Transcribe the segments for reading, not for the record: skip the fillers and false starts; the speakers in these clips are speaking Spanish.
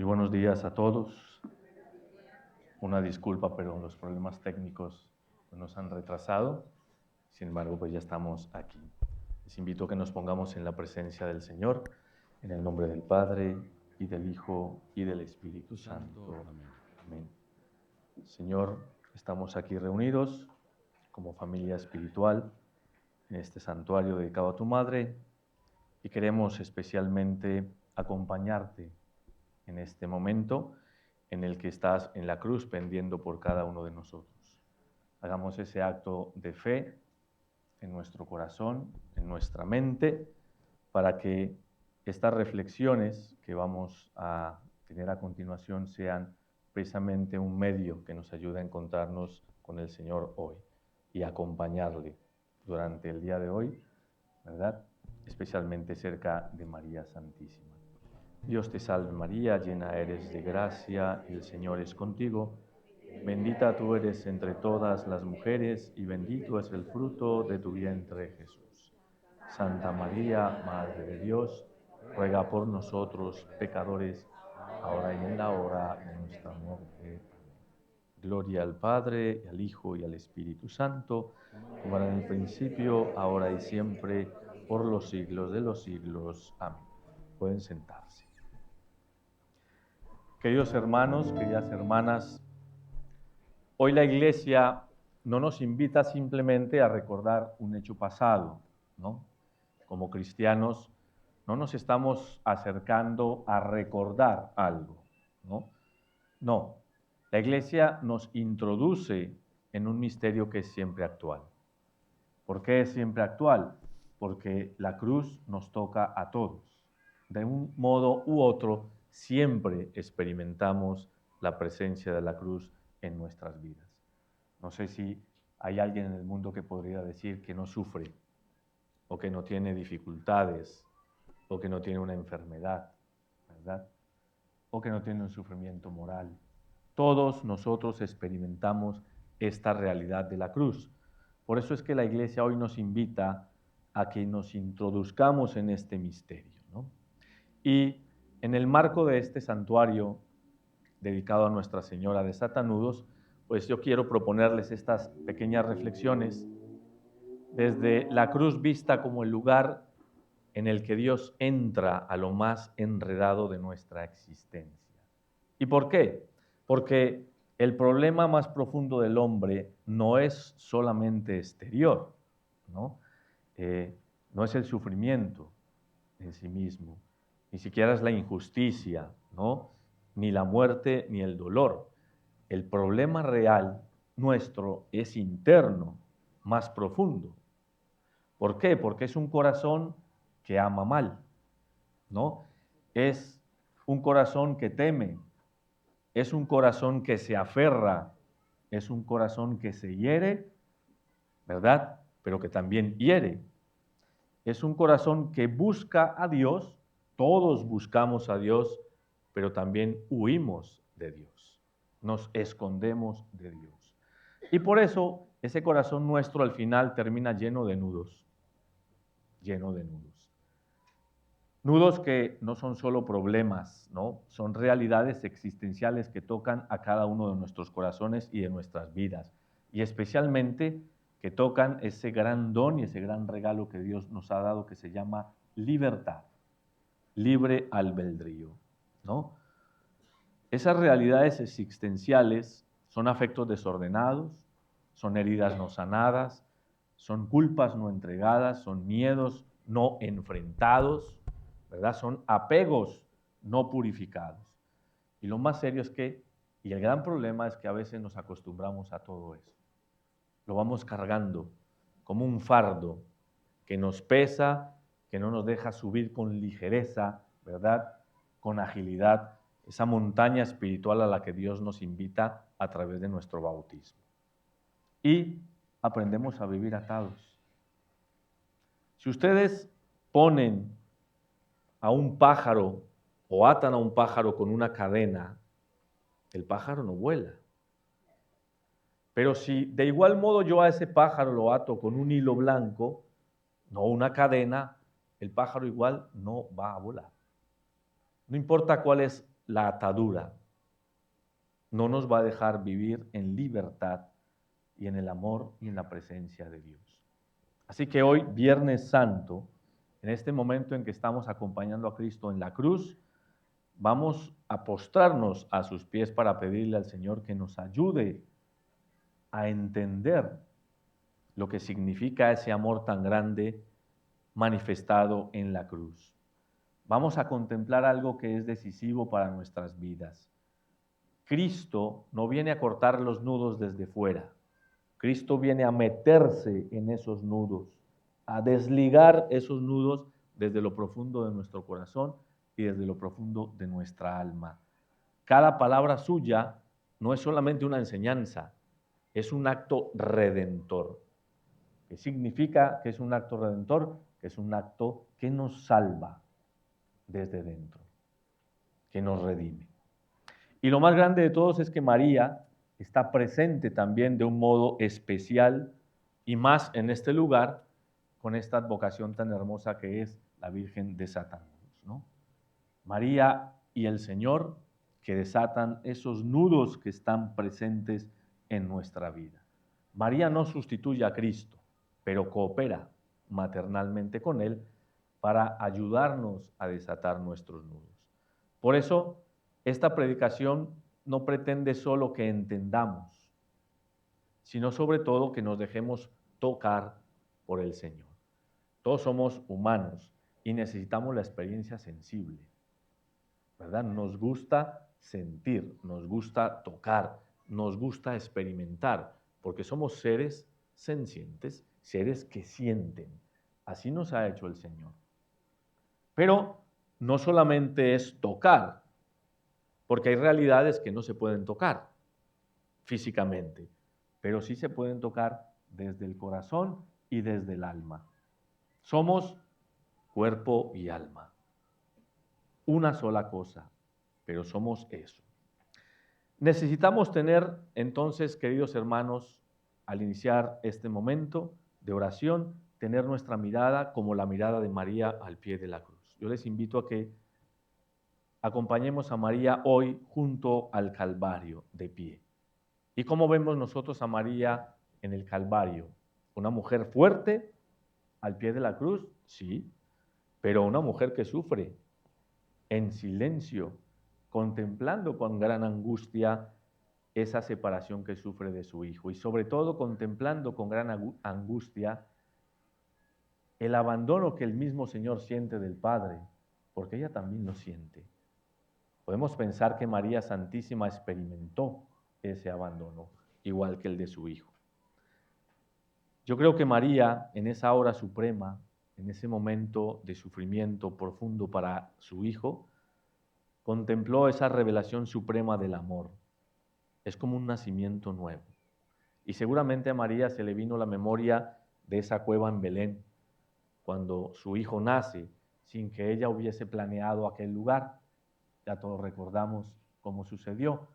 buenos días a todos. Una disculpa, pero los problemas técnicos nos han retrasado. Sin embargo, pues ya estamos aquí. Les invito a que nos pongamos en la presencia del Señor, en el nombre del Padre, y del Hijo, y del Espíritu Santo. Amén. Señor, estamos aquí reunidos como familia espiritual en este santuario dedicado a tu Madre y queremos especialmente acompañarte en este momento en el que estás en la cruz pendiendo por cada uno de nosotros. Hagamos ese acto de fe en nuestro corazón, en nuestra mente, para que estas reflexiones que vamos a tener a continuación sean precisamente un medio que nos ayude a encontrarnos con el Señor hoy y acompañarle durante el día de hoy, ¿verdad? Especialmente cerca de María Santísima. Dios te salve María, llena eres de gracia, el Señor es contigo. Bendita tú eres entre todas las mujeres y bendito es el fruto de tu vientre Jesús. Santa María, Madre de Dios, ruega por nosotros pecadores, ahora y en la hora de nuestra muerte. Amén. Gloria al Padre, y al Hijo, y al Espíritu Santo, como era en el principio, ahora y siempre, por los siglos de los siglos. Amén. Pueden sentarse. Queridos hermanos, queridas hermanas, hoy la Iglesia no nos invita simplemente a recordar un hecho pasado, ¿no? Como cristianos no nos estamos acercando a recordar algo, ¿no? No, la Iglesia nos introduce en un misterio que es siempre actual. ¿Por qué es siempre actual? Porque la cruz nos toca a todos. De un modo u otro, siempre experimentamos la presencia de la cruz en nuestras vidas. No sé si hay alguien en el mundo que podría decir que no sufre, o que no tiene dificultades, o que no tiene una enfermedad, ¿verdad? O que no tiene un sufrimiento moral. Todos nosotros experimentamos esta realidad de la cruz. Por eso es que la Iglesia hoy nos invita a que nos introduzcamos en este misterio, ¿no? Y en el marco de este santuario dedicado a Nuestra Señora de Satanudos, pues yo quiero proponerles estas pequeñas reflexiones desde la cruz vista como el lugar en el que Dios entra a lo más enredado de nuestra existencia. ¿Y por qué? Porque el problema más profundo del hombre no es solamente exterior, ¿no? No es el sufrimiento en sí mismo, ni siquiera es la injusticia, ¿no? Ni la muerte ni el dolor. El problema real nuestro es interno, más profundo. ¿Por qué? Porque es un corazón que ama mal, ¿no? Es un corazón que teme, es un corazón que se aferra, es un corazón que se hiere, ¿verdad? Pero que también hiere. Es un corazón que busca a Dios, todos buscamos a Dios, pero también huimos de Dios, nos escondemos de Dios. Y por eso ese corazón nuestro al final termina lleno de nudos, lleno de nudos. Nudos que no son solo problemas, ¿no? Son realidades existenciales que tocan a cada uno de nuestros corazones y de nuestras vidas. Y especialmente que tocan ese gran don y ese gran regalo que Dios nos ha dado que se llama libertad, libre albedrío, ¿no? Esas realidades existenciales son afectos desordenados, son heridas no sanadas, son culpas no entregadas, son miedos no enfrentados, ¿verdad? Son apegos no purificados. Y lo más serio es que, y el gran problema es que a veces nos acostumbramos a todo eso. Lo vamos cargando como un fardo que nos pesa, que no nos deja subir con ligereza, ¿verdad? Con agilidad, esa montaña espiritual a la que Dios nos invita a través de nuestro bautismo. Y aprendemos a vivir atados. Si ustedes ponen a un pájaro o atan a un pájaro con una cadena, el pájaro no vuela. Pero si de igual modo yo a ese pájaro lo ato con un hilo blanco, no una cadena, el pájaro igual no va a volar. No importa cuál es la atadura, no nos va a dejar vivir en libertad y en el amor y en la presencia de Dios. Así que hoy, Viernes Santo, en este momento en que estamos acompañando a Cristo en la cruz, vamos a postrarnos a sus pies para pedirle al Señor que nos ayude a entender lo que significa ese amor tan grande manifestado en la cruz. Vamos a contemplar algo que es decisivo para nuestras vidas. Cristo no viene a cortar los nudos desde fuera. Cristo viene a meterse en esos nudos, a desligar esos nudos desde lo profundo de nuestro corazón y desde lo profundo de nuestra alma. Cada palabra suya no es solamente una enseñanza, es un acto redentor. ¿Qué significa que es un acto redentor? Que es un acto que nos salva desde dentro, que nos redime. Y lo más grande de todos es que María está presente también de un modo especial y más en este lugar con esta advocación tan hermosa que es la Virgen desatándonos, ¿no? María y el Señor que desatan esos nudos que están presentes en nuestra vida. María no sustituye a Cristo, pero coopera maternalmente con Él para ayudarnos a desatar nuestros nudos. Por eso, esta predicación no pretende solo que entendamos, sino sobre todo que nos dejemos tocar por el Señor. Todos somos humanos y necesitamos la experiencia sensible, ¿verdad? Nos gusta sentir, nos gusta tocar, nos gusta experimentar, porque somos seres sencientes, seres que sienten. Así nos ha hecho el Señor. Pero no solamente es tocar, porque hay realidades que no se pueden tocar físicamente, pero sí se pueden tocar desde el corazón y desde el alma. Somos cuerpo y alma, una sola cosa, pero somos eso. Necesitamos tener entonces, queridos hermanos, al iniciar este momento de oración, tener nuestra mirada como la mirada de María al pie de la cruz. Yo les invito a que acompañemos a María hoy junto al Calvario de pie. ¿Y cómo vemos nosotros a María en el Calvario? ¿Una mujer fuerte al pie de la cruz? Sí, pero una mujer que sufre en silencio, contemplando con gran angustia esa separación que sufre de su hijo y sobre todo contemplando con gran angustia el abandono que el mismo Señor siente del Padre, porque ella también lo siente. Podemos pensar que María Santísima experimentó ese abandono, igual que el de su hijo. Yo creo que María, en esa hora suprema, en ese momento de sufrimiento profundo para su hijo, contempló esa revelación suprema del amor. Es como un nacimiento nuevo. Y seguramente a María se le vino la memoria de esa cueva en Belén, cuando su hijo nace, sin que ella hubiese planeado aquel lugar. Ya todos recordamos cómo sucedió.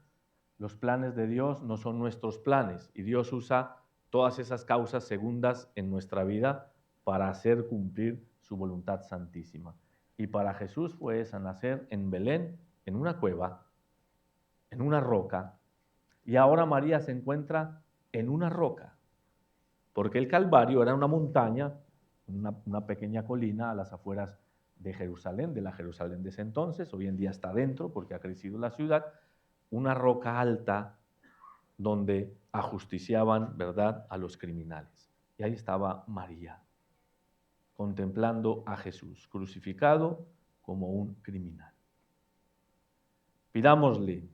Los planes de Dios no son nuestros planes y Dios usa todas esas causas segundas en nuestra vida para hacer cumplir su voluntad santísima. Y para Jesús fue esa, nacer en Belén, en una cueva, en una roca, y ahora María se encuentra en una roca, porque el Calvario era una montaña, una pequeña colina a las afueras de Jerusalén, de la Jerusalén de ese entonces, hoy en día está dentro porque ha crecido la ciudad, una roca alta donde ajusticiaban, ¿verdad?, a los criminales. Y ahí estaba María, contemplando a Jesús, crucificado como un criminal. Pidámosle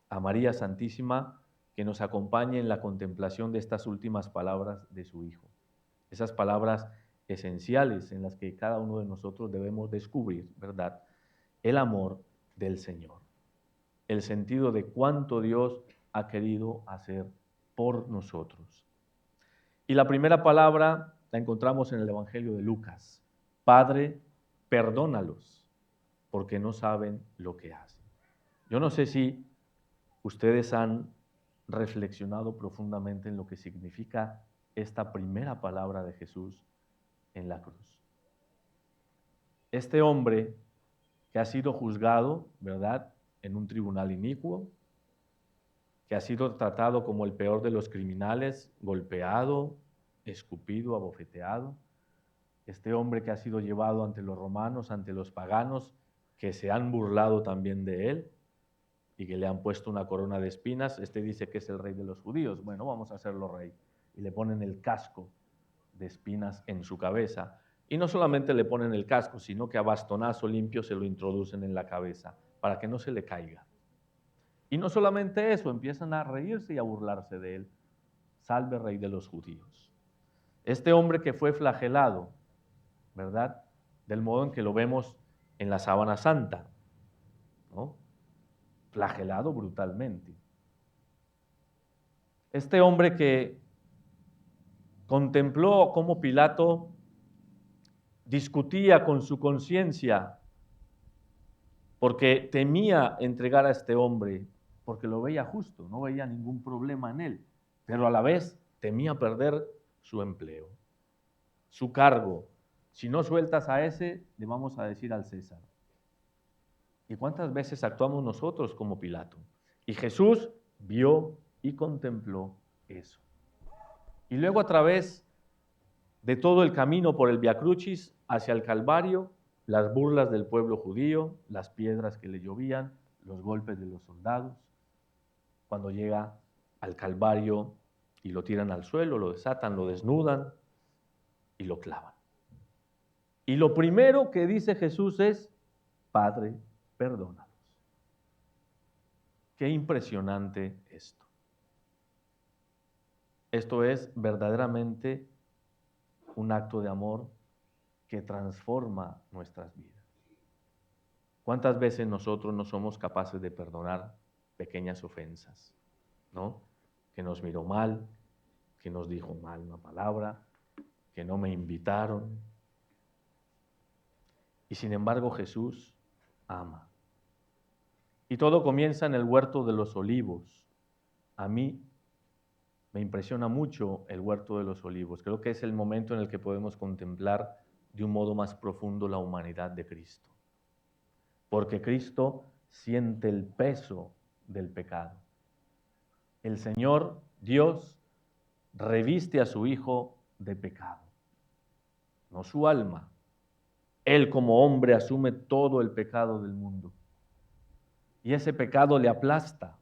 a María Santísima que nos acompañe en la contemplación de estas últimas palabras de su Hijo. Esas palabras esenciales en las que cada uno de nosotros debemos descubrir, ¿verdad?, el amor del Señor, el sentido de cuánto Dios ha querido hacer por nosotros. Y la primera palabra la encontramos en el Evangelio de Lucas. Padre, perdónalos, porque no saben lo que hacen. Yo no sé si ustedes han reflexionado profundamente en lo que significa esta primera palabra de Jesús en la cruz. Este hombre que ha sido juzgado, ¿verdad?, en un tribunal inicuo, que ha sido tratado como el peor de los criminales, golpeado, escupido, abofeteado. Este hombre que ha sido llevado ante los romanos, ante los paganos, que se han burlado también de él y que le han puesto una corona de espinas. Este dice que es el rey de los judíos. Bueno, vamos a hacerlo rey. Y le ponen el casco de espinas en su cabeza. Y no solamente le ponen el casco, sino que a bastonazo limpio se lo introducen en la cabeza para que no se le caiga. Y no solamente eso, empiezan a reírse y a burlarse de él. Salve, rey de los judíos. Este hombre que fue flagelado, ¿verdad?, del modo en que lo vemos en la sábana santa, ¿no?, flagelado brutalmente. Este hombre que contempló cómo Pilato discutía con su conciencia porque temía entregar a este hombre, porque lo veía justo, no veía ningún problema en él, pero a la vez temía perder su empleo, su cargo. Si no sueltas a ese, le vamos a decir al César. ¿Y cuántas veces actuamos nosotros como Pilato? Y Jesús vio y contempló eso. Y luego a través de todo el camino por el Via Crucis hacia el Calvario, las burlas del pueblo judío, las piedras que le llovían, los golpes de los soldados. Cuando llega al Calvario y lo tiran al suelo, lo desatan, lo desnudan y lo clavan. Y lo primero que dice Jesús es: Padre, perdónalos. Qué impresionante esto. Esto es verdaderamente un acto de amor que transforma nuestras vidas. ¿Cuántas veces nosotros no somos capaces de perdonar pequeñas ofensas, ¿no? Que nos miró mal, que nos dijo mal una palabra, que no me invitaron. Y sin embargo Jesús ama. Y todo comienza en el huerto de los olivos. A mí me impresiona mucho el huerto de los olivos. Creo que es el momento en el que podemos contemplar de un modo más profundo la humanidad de Cristo. Porque Cristo siente el peso del pecado. El Señor, Dios, reviste a su Hijo de pecado, no su alma. Él como hombre asume todo el pecado del mundo. Y ese pecado le aplasta.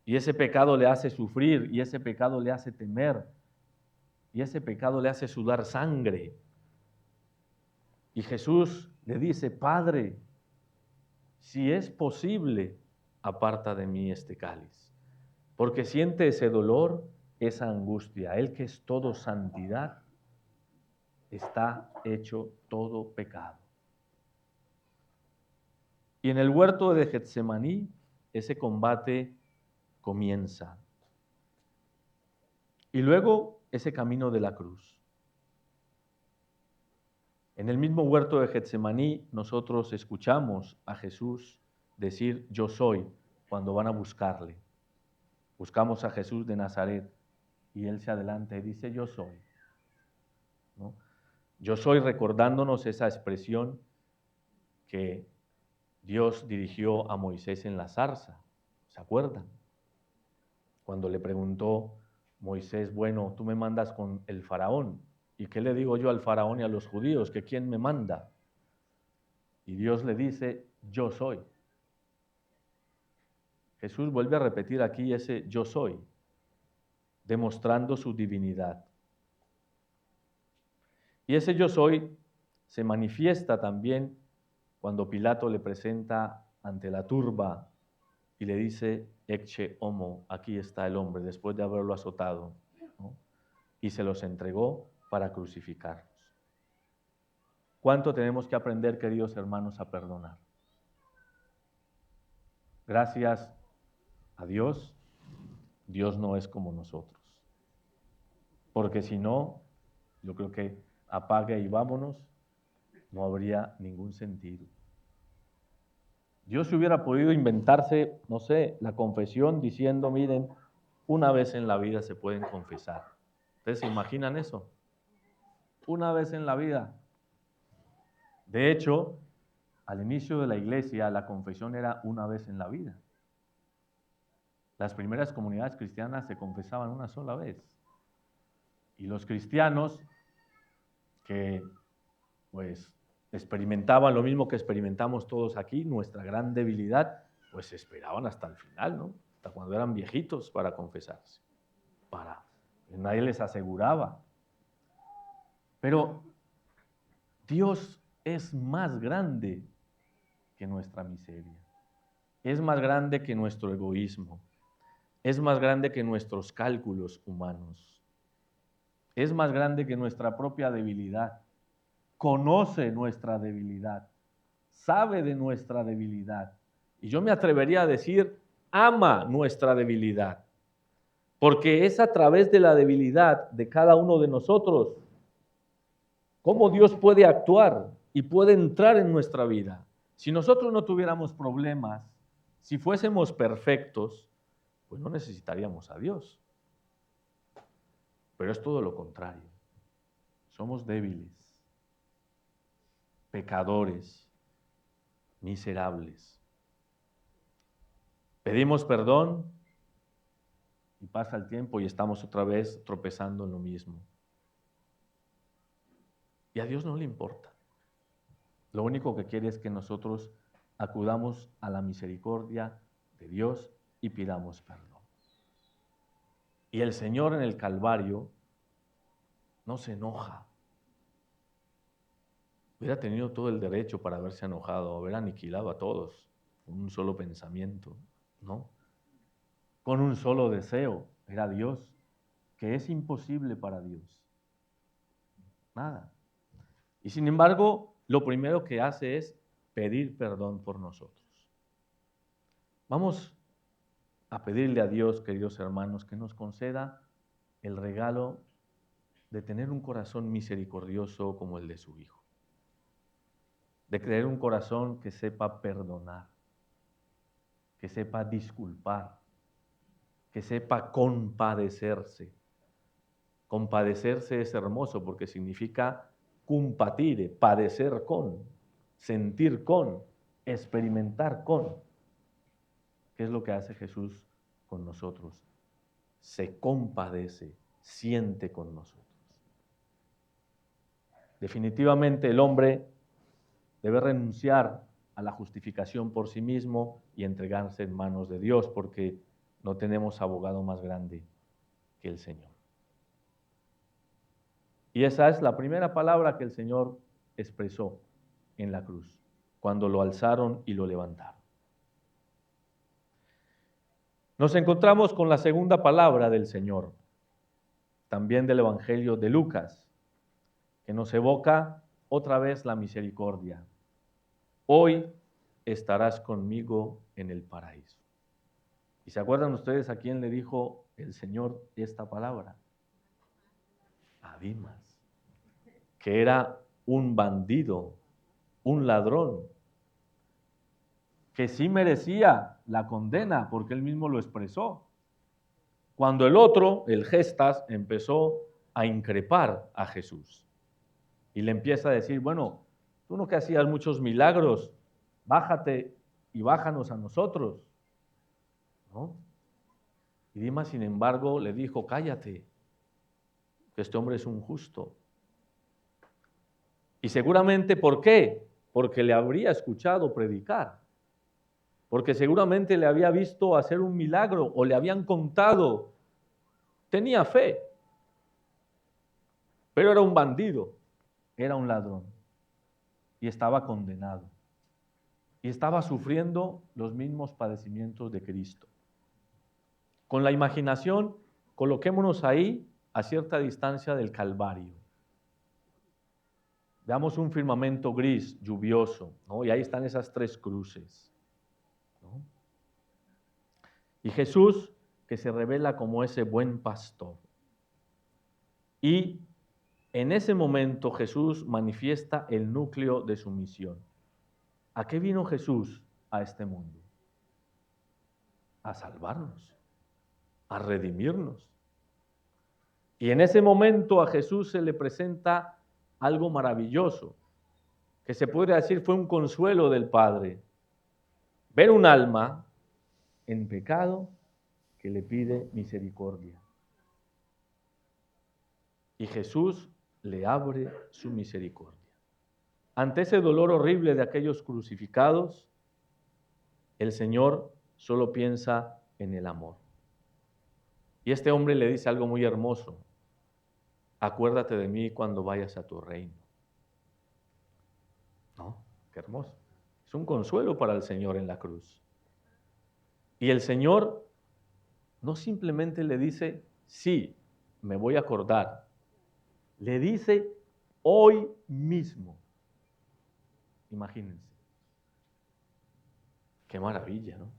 Y ese pecado le hace sufrir. Y ese pecado le hace temer. Y ese pecado le hace sudar sangre. Y Jesús le dice: Padre, si es posible, aparta de mí este cáliz. Porque siente ese dolor, esa angustia. Él que es todo santidad, está hecho todo pecado. Y en el huerto de Getsemaní, ese combate comienza. Y luego ese camino de la cruz. En el mismo huerto de Getsemaní, nosotros escuchamos a Jesús decir: yo soy, cuando van a buscarle. Buscamos a Jesús de Nazaret y Él se adelanta y dice: yo soy, ¿no? Yo soy, recordándonos esa expresión que Dios dirigió a Moisés en la zarza. ¿Se acuerdan? Cuando le preguntó Moisés: bueno, tú me mandas con el faraón. ¿Y qué le digo yo al faraón y a los judíos? ¿Que quién me manda? Y Dios le dice: yo soy. Jesús vuelve a repetir aquí ese yo soy, demostrando su divinidad. Y ese yo soy se manifiesta también cuando Pilato le presenta ante la turba y le dice: ecce homo, aquí está el hombre, después de haberlo azotado, ¿no? Y se los entregó para crucificarlos. ¿Cuánto tenemos que aprender, queridos hermanos, a perdonar? Gracias a Dios, Dios no es como nosotros. Porque si no, yo creo que apague y vámonos, no habría ningún sentido. Dios hubiera podido inventarse, no sé, la confesión diciendo: miren, una vez en la vida se pueden confesar. ¿Ustedes se imaginan eso? Una vez en la vida. De hecho, Al inicio de la iglesia, la confesión era una vez en la vida. Las primeras comunidades cristianas se confesaban una sola vez. Y los cristianos que pues experimentaban lo mismo que experimentamos todos aquí, nuestra gran debilidad, pues esperaban hasta el final, ¿no? Hasta cuando eran viejitos para confesarse. Nadie les aseguraba. Pero Dios es más grande que nuestra miseria. Es más grande que nuestro egoísmo. Es más grande que nuestros cálculos humanos. Es más grande que nuestra propia debilidad. Conoce nuestra debilidad. Sabe de nuestra debilidad. Y yo me atrevería a decir, ama nuestra debilidad. Porque es a través de la debilidad de cada uno de nosotros cómo Dios puede actuar y puede entrar en nuestra vida. Si nosotros no tuviéramos problemas, si fuésemos perfectos, pues no necesitaríamos a Dios. Pero es todo lo contrario. Somos débiles, pecadores, miserables. Pedimos perdón y pasa el tiempo y estamos otra vez tropezando en lo mismo. Y a Dios no le importa. Lo único que quiere es que nosotros acudamos a la misericordia de Dios y pidamos perdón. Y el Señor en el Calvario no se enoja. Hubiera tenido todo el derecho para haberse enojado, haber aniquilado a todos con un solo pensamiento, ¿no? Con un solo deseo. Era Dios, que es imposible para Dios. Nada. Y sin embargo, lo primero que hace es pedir perdón por nosotros. Vamos a pedirle a Dios, queridos hermanos, que nos conceda el regalo de tener un corazón misericordioso como el de su Hijo. De tener un corazón que sepa perdonar, que sepa disculpar, que sepa compadecerse. Compadecerse es hermoso porque significa compatire, padecer con, sentir con, experimentar con. ¿Qué es lo que hace Jesús con nosotros? Se compadece, siente con nosotros. Definitivamente el hombre debe renunciar a la justificación por sí mismo y entregarse en manos de Dios, porque no tenemos abogado más grande que el Señor. Y esa es la primera palabra que el Señor expresó en la cruz, cuando lo alzaron y lo levantaron. Nos encontramos con la segunda palabra del Señor, también del Evangelio de Lucas, que nos evoca otra vez la misericordia. Hoy estarás conmigo en el paraíso. ¿Y se acuerdan ustedes a quién le dijo el Señor esta palabra? A Dimas, que era un bandido, un ladrón, que sí merecía la condena porque él mismo lo expresó. Cuando el otro, el Gestas, empezó a increpar a Jesús y le empieza a decir, bueno, tú no que hacías muchos milagros, bájate y bájanos a nosotros, ¿no? Y Dimas, sin embargo, le dijo, cállate, que este hombre es un justo. Y seguramente, ¿por qué? Porque le habría escuchado predicar, porque seguramente le había visto hacer un milagro o le habían contado. Tenía fe, pero era un bandido, era un ladrón y estaba condenado y estaba sufriendo los mismos padecimientos de Cristo. Con la imaginación, coloquémonos ahí a cierta distancia del Calvario. Veamos un firmamento gris, lluvioso, ¿no? Y ahí están esas tres cruces, ¿no? Y Jesús, que se revela como ese buen pastor. Y en ese momento Jesús manifiesta el núcleo de su misión. ¿A qué vino Jesús a este mundo? A salvarnos, a redimirnos. Y en ese momento a Jesús se le presenta algo maravilloso. que se podría decir fue un consuelo del Padre. Ver un alma en pecado que le pide misericordia. Y Jesús le abre su misericordia. Ante ese dolor horrible de aquellos crucificados, el Señor solo piensa en el amor. Y este hombre le dice algo muy hermoso: acuérdate de mí cuando vayas a tu reino. ¿No? Qué hermoso. Es un consuelo para el Señor en la cruz. Y el Señor no simplemente le dice, sí, me voy a acordar. Le dice, hoy mismo. Imagínense. Qué maravilla, ¿no?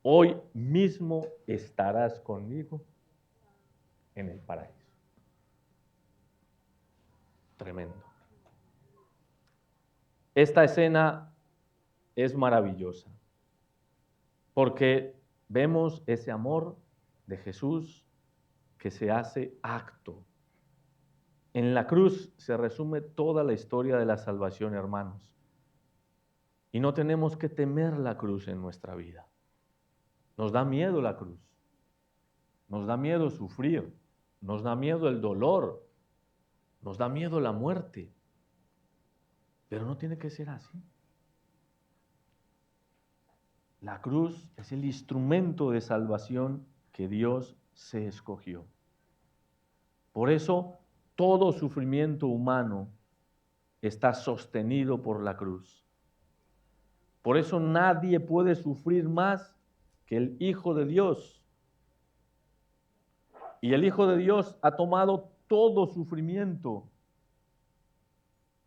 Hoy mismo estarás conmigo en el paraíso. Tremendo. Esta escena es maravillosa porque vemos ese amor de Jesús que se hace acto. En la cruz se resume toda la historia de la salvación, hermanos. Y no tenemos que temer la cruz en nuestra vida. Nos da miedo la cruz. Nos da miedo sufrir. Nos da miedo el dolor. Nos da miedo la muerte. Pero no tiene que ser así. La cruz es el instrumento de salvación que Dios se escogió. Por eso, todo sufrimiento humano está sostenido por la cruz. Por eso nadie puede sufrir más que el Hijo de Dios. Y el Hijo de Dios ha tomado todo sufrimiento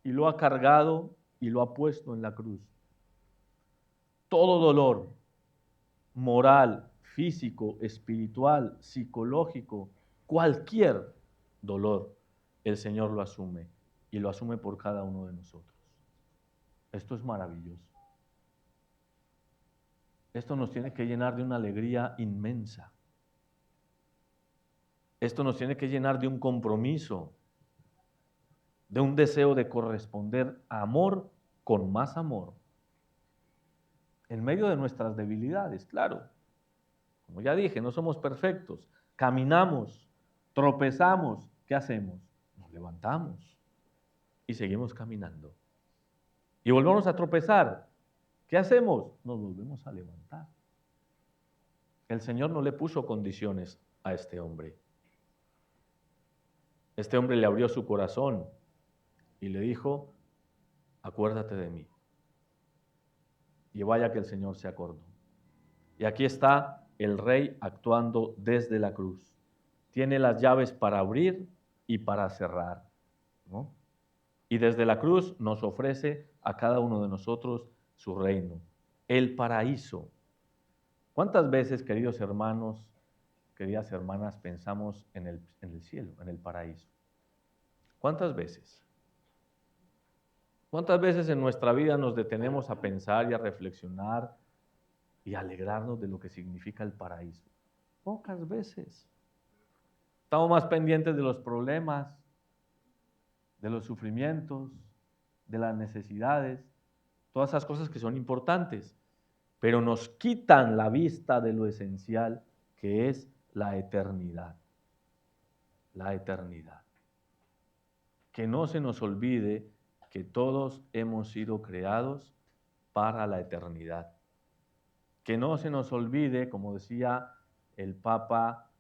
y lo ha cargado y lo ha puesto en la cruz. Todo dolor, moral, físico, espiritual, psicológico, cualquier dolor, el Señor lo asume y lo asume por cada uno de nosotros. Esto es maravilloso. Esto nos tiene que llenar de una alegría inmensa. Esto nos tiene que llenar de un compromiso, de un deseo de corresponder a amor con más amor. En medio de nuestras debilidades, claro. Como ya dije, no somos perfectos. Caminamos, tropezamos. ¿Qué hacemos? Nos levantamos y seguimos caminando. Y volvemos a tropezar. ¿Qué hacemos? Nos volvemos a levantar. El Señor no le puso condiciones a este hombre. Este hombre le abrió su corazón y le dijo, acuérdate de mí. Y vaya que el Señor se acordó. Y aquí está el Rey actuando desde la cruz. Tiene las llaves para abrir y para cerrar, ¿no? Y desde la cruz nos ofrece a cada uno de nosotros su reino, el paraíso. ¿Cuántas veces, queridos hermanos, queridas hermanas, pensamos en el cielo, en el paraíso? ¿Cuántas veces? ¿Cuántas veces en nuestra vida nos detenemos a pensar y a reflexionar y a alegrarnos de lo que significa el paraíso? Pocas veces. Estamos más pendientes de los problemas, de los sufrimientos, de las necesidades, todas esas cosas que son importantes, pero nos quitan la vista de lo esencial que es la eternidad. La eternidad. Que no se nos olvide que todos hemos sido creados para la eternidad. Que no se nos olvide, como decía el Papa,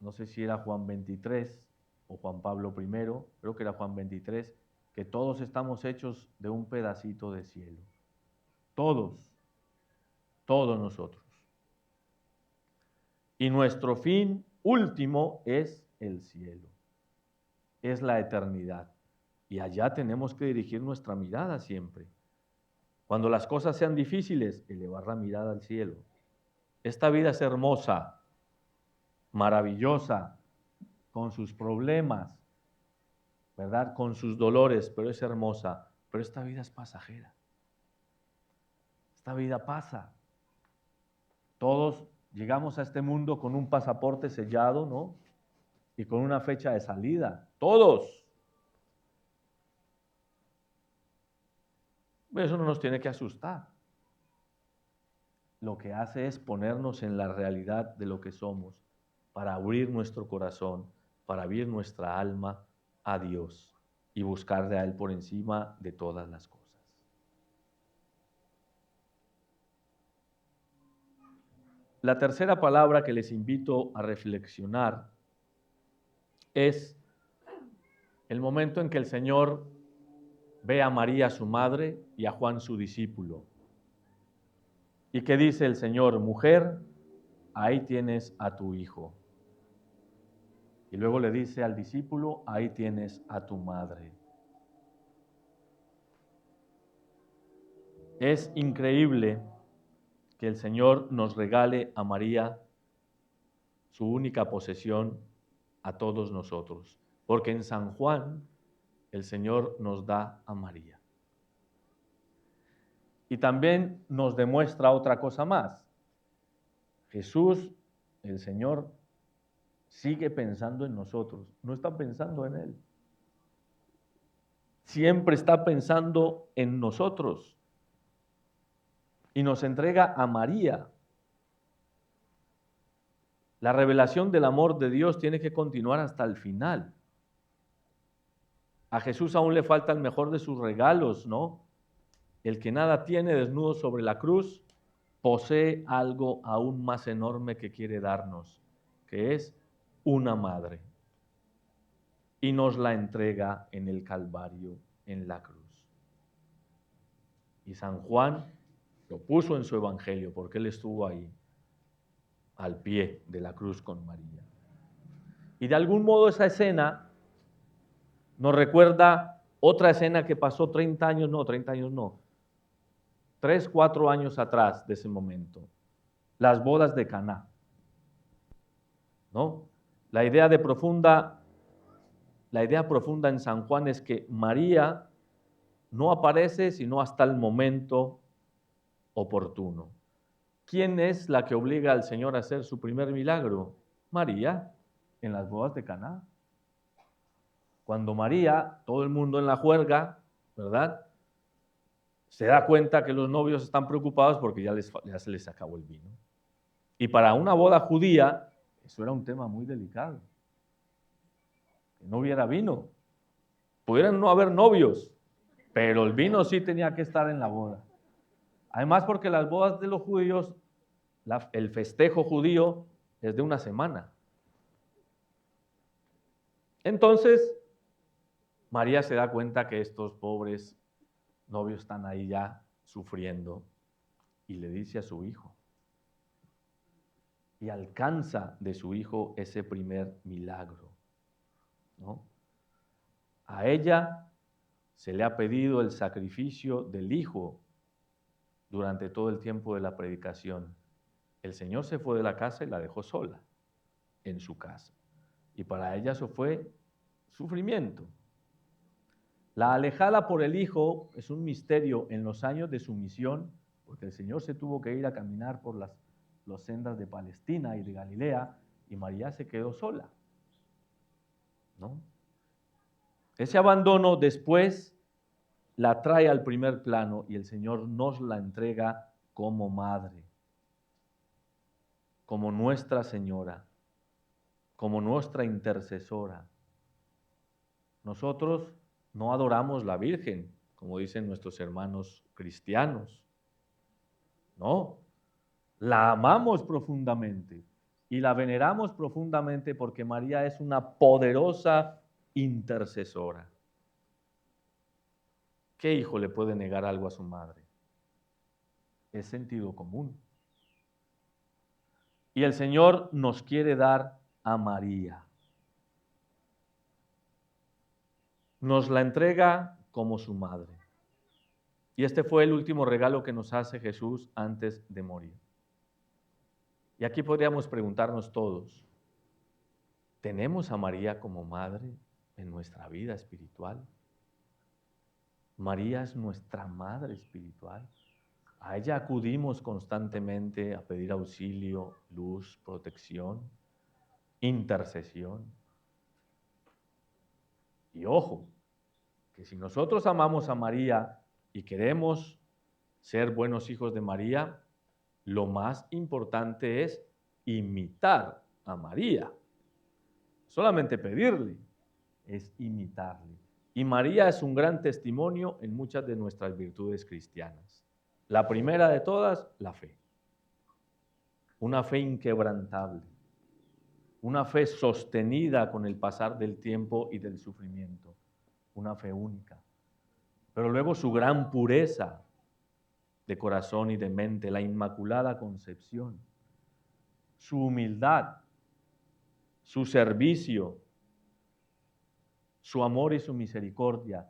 no sé si era Juan XXIII o Juan Pablo I, creo que era Juan XXIII, que todos estamos hechos de un pedacito de cielo. Todos nosotros. Y nuestro fin último es el cielo, es la eternidad. Y allá tenemos que dirigir nuestra mirada siempre. Cuando las cosas sean difíciles, elevar la mirada al cielo. Esta vida es hermosa, maravillosa, con sus problemas, ¿verdad? Con sus dolores, pero es hermosa. Pero esta vida es pasajera. Esta vida pasa. Todos llegamos a este mundo con un pasaporte sellado, ¿no? Y con una fecha de salida. Todos. Eso no nos tiene que asustar. Lo que hace es ponernos en la realidad de lo que somos, para abrir nuestro corazón, para abrir nuestra alma a Dios y buscarle a Él por encima de todas las cosas. La tercera palabra que les invito a reflexionar es el momento en que el Señor ve a María, su madre, y a Juan, su discípulo. ¿Y qué dice el Señor? Mujer, ahí tienes a tu hijo. Y luego le dice al discípulo, ahí tienes a tu madre. Es increíble que el Señor nos regale a María, su única posesión, a todos nosotros. Porque en San Juan el Señor nos da a María. Y también nos demuestra otra cosa más. Jesús, el Señor, sigue pensando en nosotros, no está pensando en Él. Siempre está pensando en nosotros. Y nos entrega a María. La revelación del amor de Dios tiene que continuar hasta el final. A Jesús aún le falta el mejor de sus regalos, ¿no? El que nada tiene, desnudo sobre la cruz, posee algo aún más enorme que quiere darnos, que es una madre. Y nos la entrega en el Calvario, en la cruz. Y San Juan lo puso en su evangelio porque él estuvo ahí, al pie de la cruz con María. Y de algún modo esa escena nos recuerda otra escena que pasó 3, 4 años atrás de ese momento, las bodas de Caná, ¿no? La idea profunda en San Juan es que María no aparece sino hasta el momento oportuno. ¿Quién es la que obliga al Señor a hacer su primer milagro? María, en las bodas de Caná. Cuando María, todo el mundo en la juerga, ¿verdad?, se da cuenta que los novios están preocupados porque ya se les acabó el vino. Y para una boda judía, eso era un tema muy delicado. Que no hubiera vino. Pudieran no haber novios, pero el vino sí tenía que estar en la boda. Además, porque las bodas de los judíos, el festejo judío es de una semana. Entonces, María se da cuenta que estos pobres novios están ahí ya sufriendo y le dice a su hijo. Y alcanza de su hijo ese primer milagro, ¿no? A ella se le ha pedido el sacrificio del hijo durante todo el tiempo de la predicación. El Señor se fue de la casa y la dejó sola en su casa. Y para ella eso fue sufrimiento. La alejada por el hijo es un misterio en los años de su misión, porque el Señor se tuvo que ir a caminar por las sendas de Palestina y de Galilea, y María se quedó sola, ¿no? Ese abandono después la trae al primer plano y el Señor nos la entrega como madre, como Nuestra Señora, como nuestra intercesora. Nosotros no adoramos la Virgen, como dicen nuestros hermanos cristianos. No, la amamos profundamente y la veneramos profundamente porque María es una poderosa intercesora. ¿Qué hijo le puede negar algo a su madre? Es sentido común. Y el Señor nos quiere dar a María. Nos la entrega como su madre. Y este fue el último regalo que nos hace Jesús antes de morir. Y aquí podríamos preguntarnos todos, ¿tenemos a María como madre en nuestra vida espiritual? María es nuestra madre espiritual. A ella acudimos constantemente a pedir auxilio, luz, protección, intercesión. Y ojo, que si nosotros amamos a María y queremos ser buenos hijos de María, lo más importante es imitar a María. Solamente pedirle, es imitarle. Y María es un gran testimonio en muchas de nuestras virtudes cristianas. La primera de todas, la fe. Una fe inquebrantable. Una fe sostenida con el pasar del tiempo y del sufrimiento. Una fe única. Pero luego su gran pureza de corazón y de mente, la inmaculada concepción. Su humildad, su servicio, su amor y su misericordia.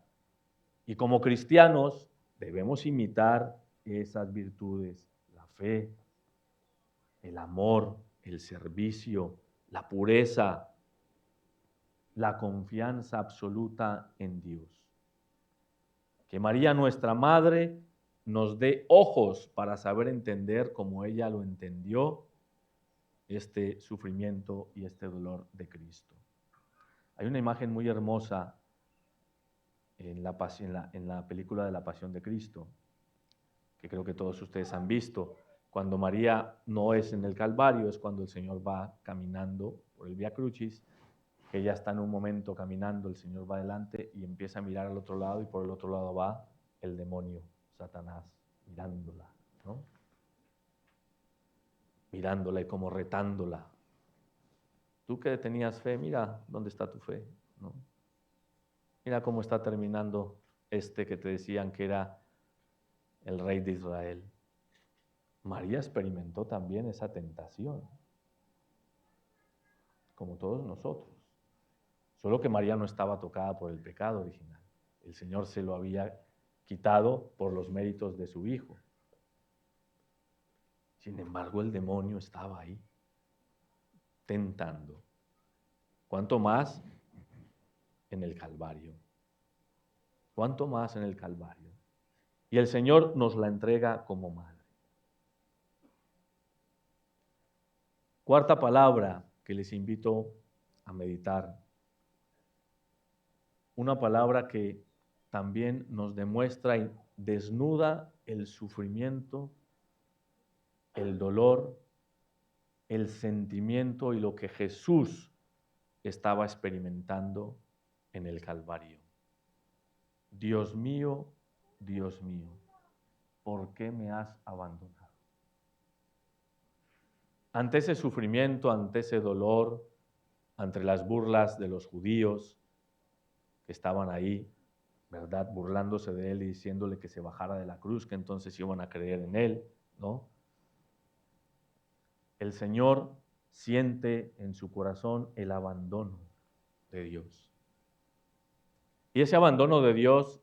Y como cristianos debemos imitar esas virtudes, la fe, el amor, el servicio, la pureza, la confianza absoluta en Dios. Que María, nuestra Madre, nos dé ojos para saber entender como ella lo entendió, este sufrimiento y este dolor de Cristo. Hay una imagen muy hermosa en la película de la Pasión de Cristo, que creo que todos ustedes han visto. Cuando María no es en el Calvario, es cuando el Señor va caminando por el Vía Crucis, que ella está en un momento caminando, el Señor va adelante y empieza a mirar al otro lado, y por el otro lado va el demonio, Satanás, mirándola, ¿no? Mirándola y como retándola. Tú que tenías fe, mira dónde está tu fe, ¿no? Mira cómo está terminando este que te decían que era el rey de Israel. María experimentó también esa tentación, como todos nosotros. Solo que María no estaba tocada por el pecado original. El Señor se lo había quitado por los méritos de su Hijo. Sin embargo, el demonio estaba ahí, tentando. ¿Cuánto más en el Calvario? ¿Cuánto más en el Calvario? Y el Señor nos la entrega como madre. Cuarta palabra que les invito a meditar. Una palabra que también nos demuestra y desnuda el sufrimiento, el dolor, el sentimiento y lo que Jesús estaba experimentando en el Calvario. Dios mío, ¿por qué me has abandonado? Ante ese sufrimiento, ante ese dolor, ante las burlas de los judíos que estaban ahí, ¿verdad?, burlándose de él y diciéndole que se bajara de la cruz, que entonces iban a creer en él, ¿no? El Señor siente en su corazón el abandono de Dios. Y ese abandono de Dios,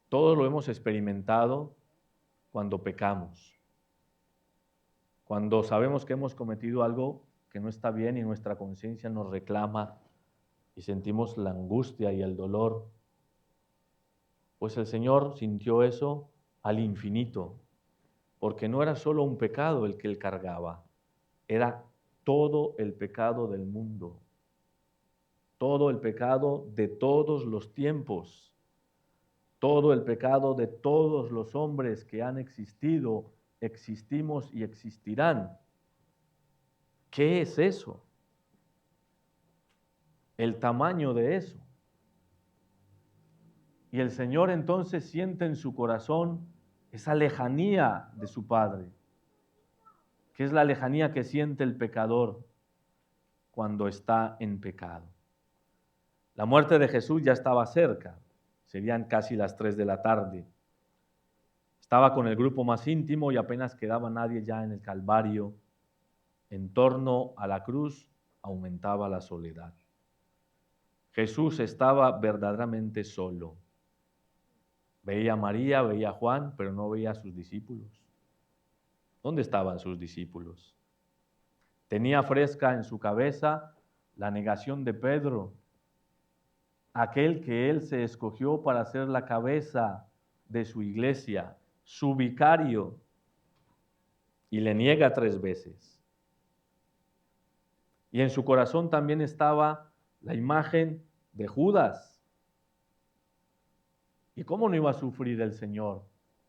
todos lo hemos experimentado cuando pecamos, cuando sabemos que hemos cometido algo que no está bien y nuestra conciencia nos reclama y sentimos la angustia y el dolor. Pues el Señor sintió eso al infinito, porque no era solo un pecado el que él cargaba, era todo el pecado del mundo, todo el pecado de todos los tiempos, todo el pecado de todos los hombres que han existido, existimos y existirán. ¿Qué es eso? El tamaño de eso. Y el Señor entonces siente en su corazón esa lejanía de su Padre, que es la lejanía que siente el pecador cuando está en pecado. La muerte de Jesús ya estaba cerca, serían casi las 3 de la tarde. Estaba con el grupo más íntimo y apenas quedaba nadie ya en el Calvario. En torno a la cruz aumentaba la soledad. Jesús estaba verdaderamente solo. Veía a María, veía a Juan, pero no veía a sus discípulos. ¿Dónde estaban sus discípulos? Tenía fresca en su cabeza la negación de Pedro, aquel que él se escogió para ser la cabeza de su iglesia, su vicario, y le niega 3 veces. Y en su corazón también estaba la imagen de Judas, ¿Y cómo no iba a sufrir el Señor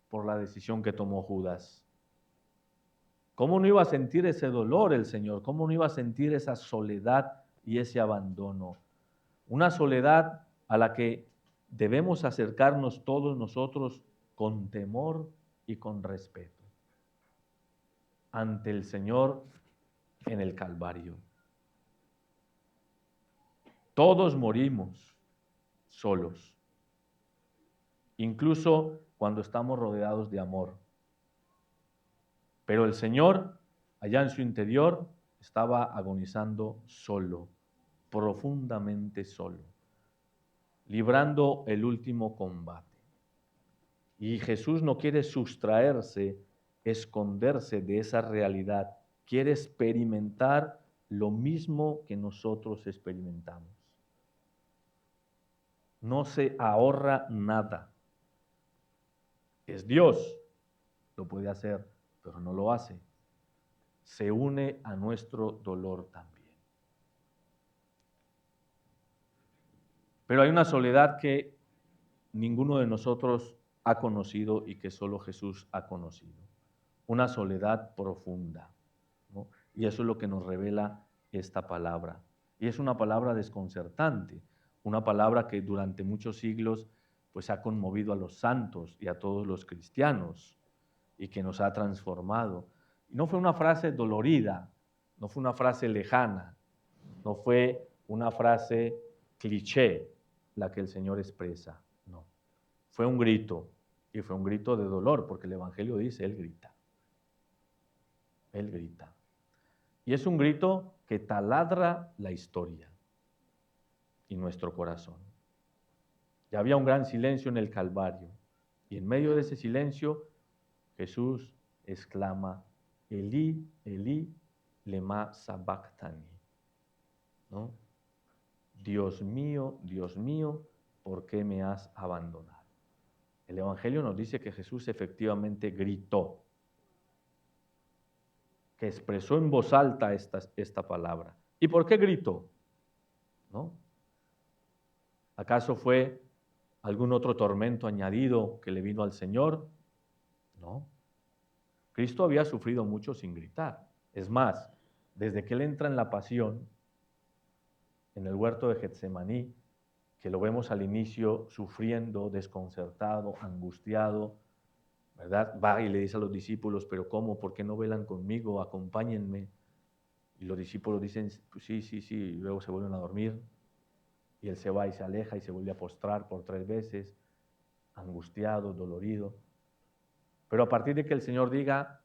por la decisión que tomó Judas? ¿Cómo no iba a sentir ese dolor el Señor? ¿Cómo no iba a sentir esa soledad y ese abandono? Una soledad a la que debemos acercarnos todos nosotros con temor y con respeto ante el Señor en el Calvario. Todos morimos solos, incluso cuando estamos rodeados de amor. Pero el Señor, allá en su interior, estaba agonizando solo, profundamente solo, librando el último combate. Y Jesús no quiere sustraerse, esconderse de esa realidad, quiere experimentar lo mismo que nosotros experimentamos. No se ahorra nada. Es Dios, lo puede hacer, pero no lo hace. Se une a nuestro dolor también. Pero hay una soledad que ninguno de nosotros ha conocido y que solo Jesús ha conocido. Una soledad profunda, ¿no? Y eso es lo que nos revela esta palabra. Y es una palabra desconcertante, una palabra que durante muchos siglos pues ha conmovido a los santos y a todos los cristianos y que nos ha transformado. Y no fue una frase dolorida, no fue una frase lejana, no fue una frase cliché la que el Señor expresa, no. Fue un grito, y fue un grito de dolor, porque el Evangelio dice, Él grita. Él grita. Y es un grito que taladra la historia y nuestro corazón. Ya había un gran silencio en el Calvario, y en medio de ese silencio, Jesús exclama, Elí, Elí, lema sabactani, ¿no? Dios mío, ¿por qué me has abandonado? El Evangelio nos dice que Jesús efectivamente gritó, que expresó en voz alta esta palabra. ¿Y por qué gritó? ¿No? ¿Acaso fue algún otro tormento añadido que le vino al Señor? No. Cristo había sufrido mucho sin gritar. Es más, desde que Él entra en la pasión, en el huerto de Getsemaní, que lo vemos al inicio sufriendo, desconcertado, angustiado, ¿verdad? Va y le dice a los discípulos, pero ¿cómo? ¿Por qué no velan conmigo? Acompáñenme. Y los discípulos dicen, pues sí, y luego se vuelven a dormir. Y Él se va y se aleja y se vuelve a postrar por 3 veces, angustiado, dolorido. Pero a partir de que el Señor diga,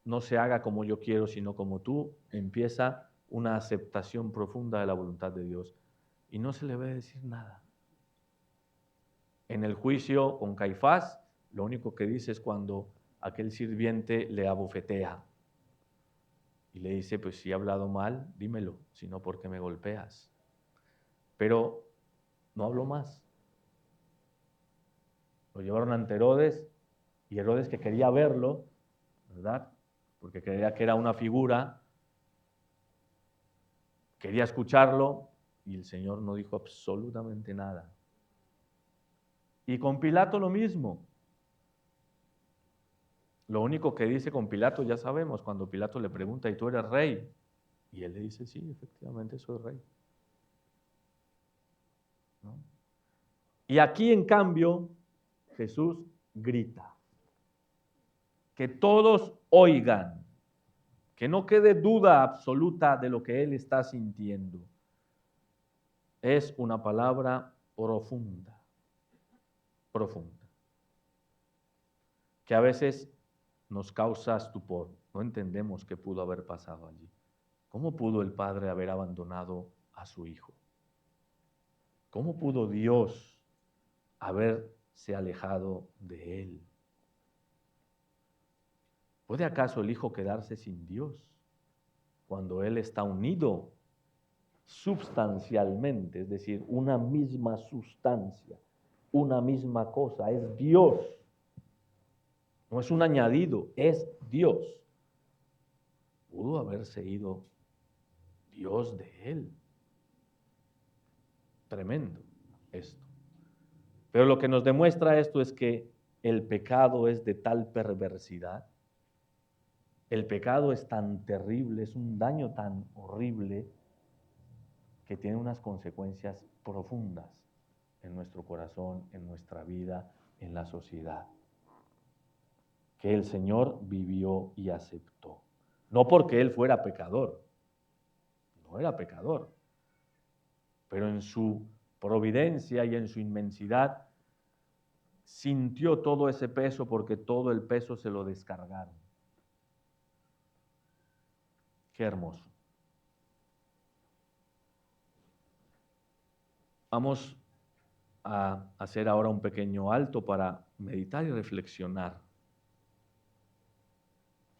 no se haga como yo quiero, sino como tú, empieza una aceptación profunda de la voluntad de Dios. Y no se le ve decir nada. En el juicio con Caifás, lo único que dice es cuando aquel sirviente le abofetea y le dice, pues si he hablado mal, dímelo, si no, ¿por qué me golpeas? Pero no habló más. Lo llevaron ante Herodes y Herodes, que quería verlo, ¿verdad? Porque creía que era una figura, quería escucharlo y el Señor no dijo absolutamente nada. Y con Pilato lo mismo. Lo único que dice con Pilato ya sabemos, cuando Pilato le pregunta, ¿y tú eres rey? Y él le dice, sí, efectivamente soy rey. ¿No? Y aquí, en cambio, Jesús grita. Que todos oigan, que no quede duda absoluta de lo que Él está sintiendo. Es una palabra profunda, profunda, que a veces nos causa estupor. No entendemos qué pudo haber pasado allí. ¿Cómo pudo el Padre haber abandonado a su Hijo? ¿Cómo pudo Dios haberse alejado de Él? ¿Puede acaso el Hijo quedarse sin Dios cuando Él está unido substancialmente, es decir, una misma sustancia, una misma cosa, es Dios? No es un añadido, es Dios. Pudo haberse ido Dios de Él. Tremendo esto. Pero lo que nos demuestra esto es que el pecado es de tal perversidad, el pecado es tan terrible, es un daño tan horrible que tiene unas consecuencias profundas en nuestro corazón, en nuestra vida, en la sociedad, que el Señor vivió y aceptó. No porque Él fuera pecador, no era pecador, pero en su providencia y en su inmensidad sintió todo ese peso porque todo el peso se lo descargaron. Qué hermoso. Vamos a hacer ahora un pequeño alto para meditar y reflexionar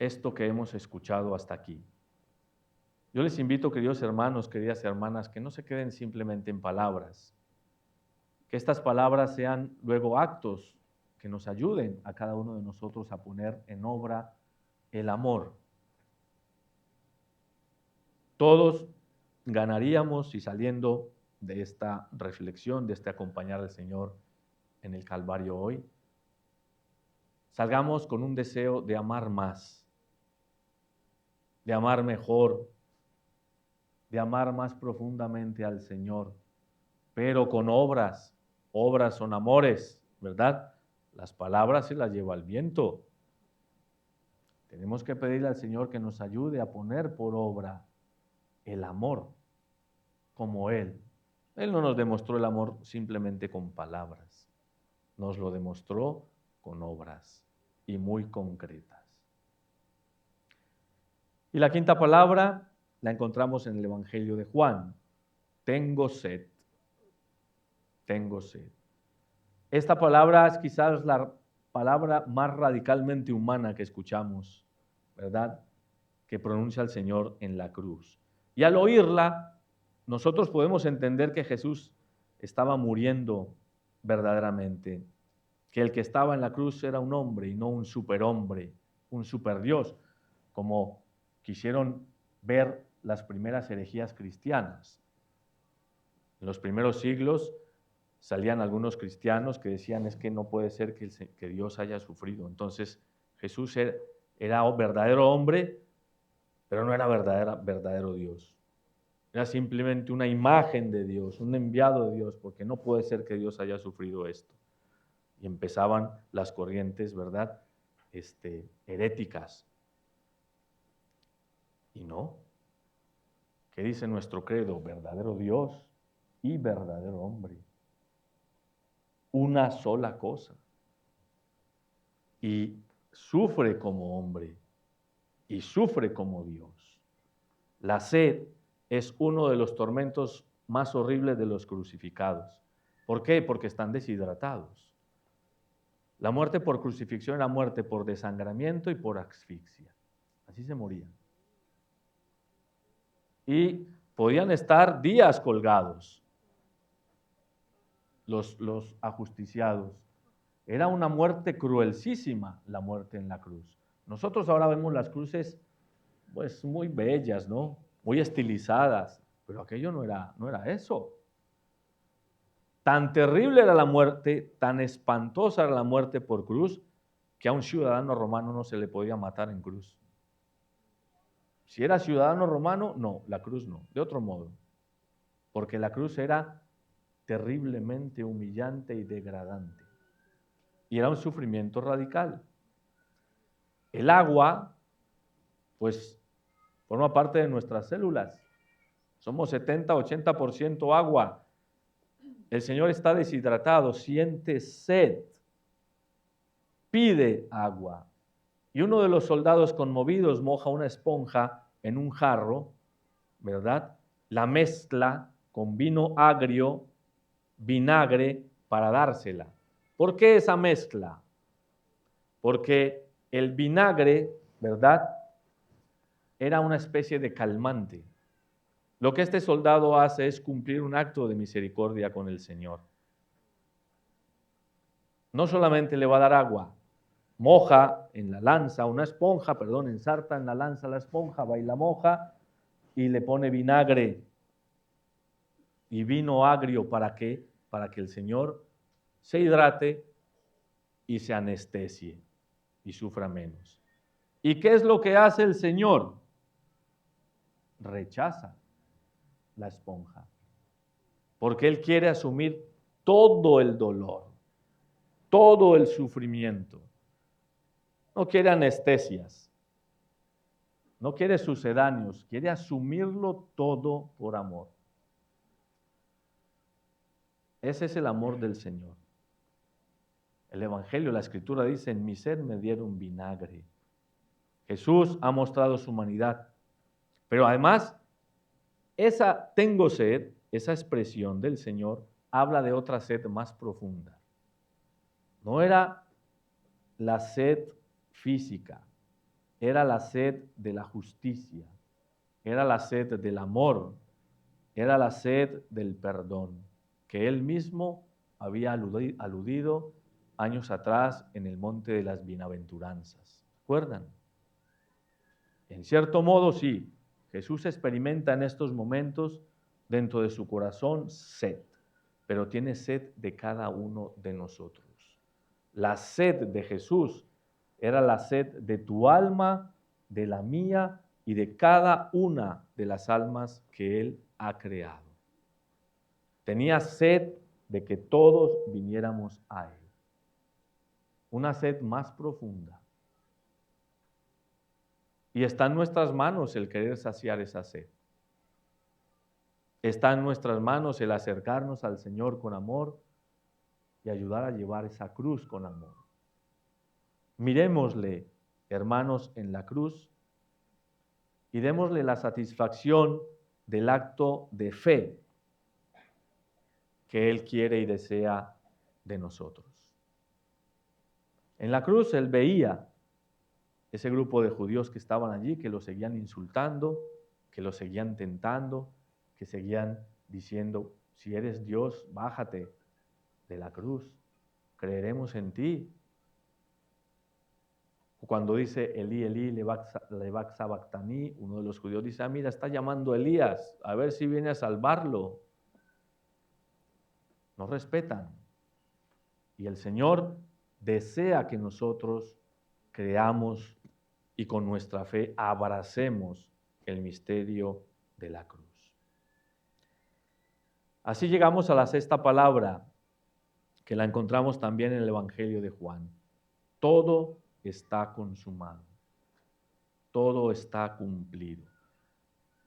esto que hemos escuchado hasta aquí. Yo les invito, queridos hermanos, queridas hermanas, que no se queden simplemente en palabras, que estas palabras sean luego actos que nos ayuden a cada uno de nosotros a poner en obra el amor. Todos ganaríamos si saliendo de esta reflexión, de este acompañar al Señor en el Calvario hoy, salgamos con un deseo de amar más, de amar mejor, de amar más profundamente al Señor, pero con obras. Obras son amores, ¿verdad? Las palabras se las lleva el viento. Tenemos que pedirle al Señor que nos ayude a poner por obra el amor como Él. Él no nos demostró el amor simplemente con palabras, nos lo demostró con obras y muy concretas. Y la quinta palabra la encontramos en el Evangelio de Juan. Tengo sed. Tengo sed. Esta palabra es quizás la palabra más radicalmente humana que escuchamos, ¿verdad? Que pronuncia el Señor en la cruz. Y al oírla, nosotros podemos entender que Jesús estaba muriendo verdaderamente, que el que estaba en la cruz era un hombre y no un superhombre, un superdios, como quisieron ver las primeras herejías cristianas. En los primeros siglos salían algunos cristianos que decían es que no puede ser que Dios haya sufrido. Entonces Jesús era verdadero hombre, pero no era verdadero Dios. Era simplemente una imagen de Dios, un enviado de Dios, porque no puede ser que Dios haya sufrido esto. Y empezaban las corrientes, ¿verdad? Heréticas. Y no. ¿Qué dice nuestro credo? Verdadero Dios y verdadero hombre. Una sola cosa. Y sufre como hombre y sufre como Dios. La sed es uno de los tormentos más horribles de los crucificados. ¿Por qué? Porque están deshidratados. La muerte por crucifixión era muerte por desangramiento y por asfixia. Así se morían. Y podían estar días colgados los ajusticiados. Era una muerte cruelísima la muerte en la cruz. Nosotros ahora vemos las cruces pues muy bellas, ¿no? Muy estilizadas, pero aquello no era eso. Tan terrible era la muerte, tan espantosa era la muerte por cruz, que a un ciudadano romano no se le podía matar en cruz. Si era ciudadano romano, no, la cruz no, de otro modo. Porque la cruz era terriblemente humillante y degradante. Y era un sufrimiento radical. El agua, pues, forma parte de nuestras células. Somos 70-80% agua. El Señor está deshidratado, siente sed, pide agua. Y uno de los soldados conmovidos moja una esponja en un jarro, ¿verdad? La mezcla con vino agrio, vinagre, para dársela. ¿Por qué esa mezcla? Porque el vinagre, ¿verdad?, era una especie de calmante. Lo que este soldado hace es cumplir un acto de misericordia con el Señor. No solamente le va a dar agua, moja en la lanza una esponja, ensarta en la lanza la esponja, va y la moja y le pone vinagre y vino agrio. ¿Para qué? Para que el Señor se hidrate y se anestesie y sufra menos. ¿Y qué es lo que hace el Señor? Rechaza la esponja, porque Él quiere asumir todo el dolor, todo el sufrimiento. No quiere anestesias, no quiere sucedáneos, quiere asumirlo todo por amor. Ese es el amor del Señor. El Evangelio, la Escritura dice, en mi sed me dieron vinagre. Jesús ha mostrado su humanidad, pero además, esa tengo sed, esa expresión del Señor, habla de otra sed más profunda. No era la sed física, era la sed de la justicia, era la sed del amor, era la sed del perdón, que Él mismo había aludido años atrás en el monte de las bienaventuranzas. ¿Recuerdan? En cierto modo, sí, Jesús experimenta en estos momentos dentro de su corazón sed, pero tiene sed de cada uno de nosotros. La sed de Jesús era la sed de tu alma, de la mía y de cada una de las almas que Él ha creado. Tenía sed de que todos viniéramos a Él. Una sed más profunda. Y está en nuestras manos el querer saciar esa sed. Está en nuestras manos el acercarnos al Señor con amor y ayudar a llevar esa cruz con amor. Miremosle, hermanos, en la cruz y démosle la satisfacción del acto de fe que Él quiere y desea de nosotros. En la cruz Él veía ese grupo de judíos que estaban allí, que lo seguían insultando, que lo seguían tentando, que seguían diciendo, si eres Dios, bájate de la cruz, creeremos en ti. Cuando dice Elí, Elí, levac sabactani, uno de los judíos dice, mira, está llamando a Elías, a ver si viene a salvarlo. Nos respetan. Y el Señor desea que nosotros creamos y con nuestra fe abracemos el misterio de la cruz. Así llegamos a la sexta palabra, que la encontramos también en el Evangelio de Juan. Todo está consumado. Todo está cumplido.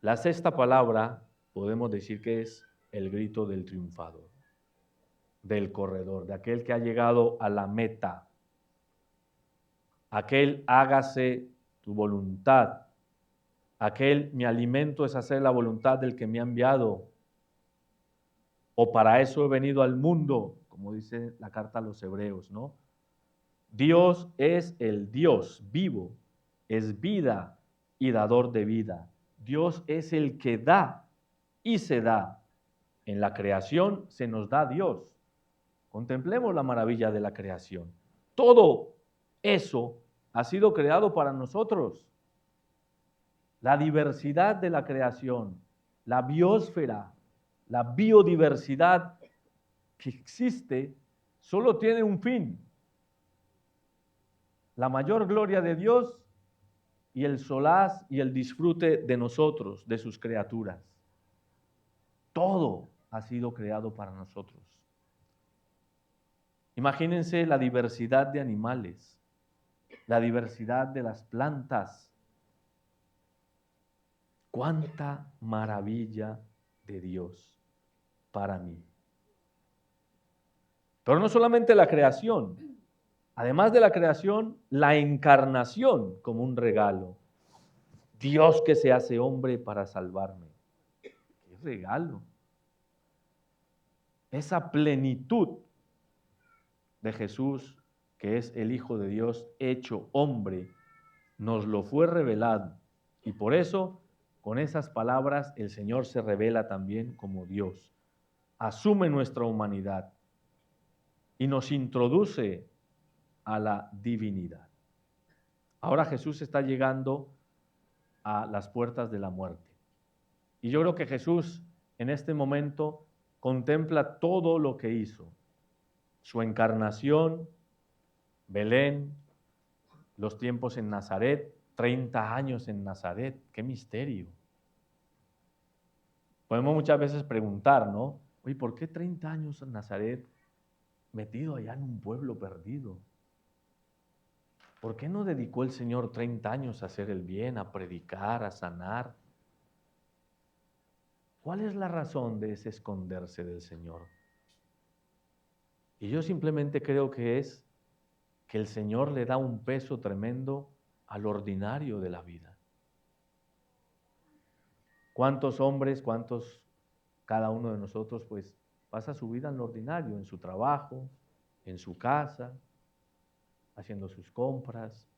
La sexta palabra podemos decir que es el grito del triunfador, del corredor, de aquel que ha llegado a la meta. Aquel hágase tu voluntad. Aquel mi alimento es hacer la voluntad del que me ha enviado. O para eso he venido al mundo, como dice la carta a los hebreos, ¿no? Dios es el Dios vivo, es vida y dador de vida. Dios es el que da y se da. En la creación se nos da Dios. Contemplemos la maravilla de la creación. Todo eso ha sido creado para nosotros. La diversidad de la creación, la biosfera, la biodiversidad que existe, solo tiene un fin. La mayor gloria de Dios y el solaz y el disfrute de nosotros, de sus criaturas. Todo ha sido creado para nosotros. Imagínense la diversidad de animales, la diversidad de las plantas. ¡Cuánta maravilla de Dios para mí! Pero no solamente la creación, además de la creación, la encarnación como un regalo. Dios que se hace hombre para salvarme. ¡Qué regalo! Esa plenitud de Jesús, que es el Hijo de Dios hecho hombre, nos lo fue revelado. Y por eso, con esas palabras, el Señor se revela también como Dios. Asume nuestra humanidad y nos introduce a la divinidad. Ahora Jesús está llegando a las puertas de la muerte. Y yo creo que Jesús en este momento contempla todo lo que hizo. su encarnación, Belén, los tiempos en Nazaret, 30 años en Nazaret, qué misterio. Podemos muchas veces preguntar, ¿no? Oye, ¿por qué 30 años en Nazaret metido allá en un pueblo perdido? ¿Por qué no dedicó el Señor 30 años a hacer el bien, a predicar, a sanar? ¿Cuál es la razón de ese esconderse del Señor? Y yo simplemente creo que es que el Señor le da un peso tremendo al ordinario de la vida. ¿Cuántos hombres, cada uno de nosotros, pues pasa su vida en lo ordinario, en su trabajo, en su casa, haciendo sus compras?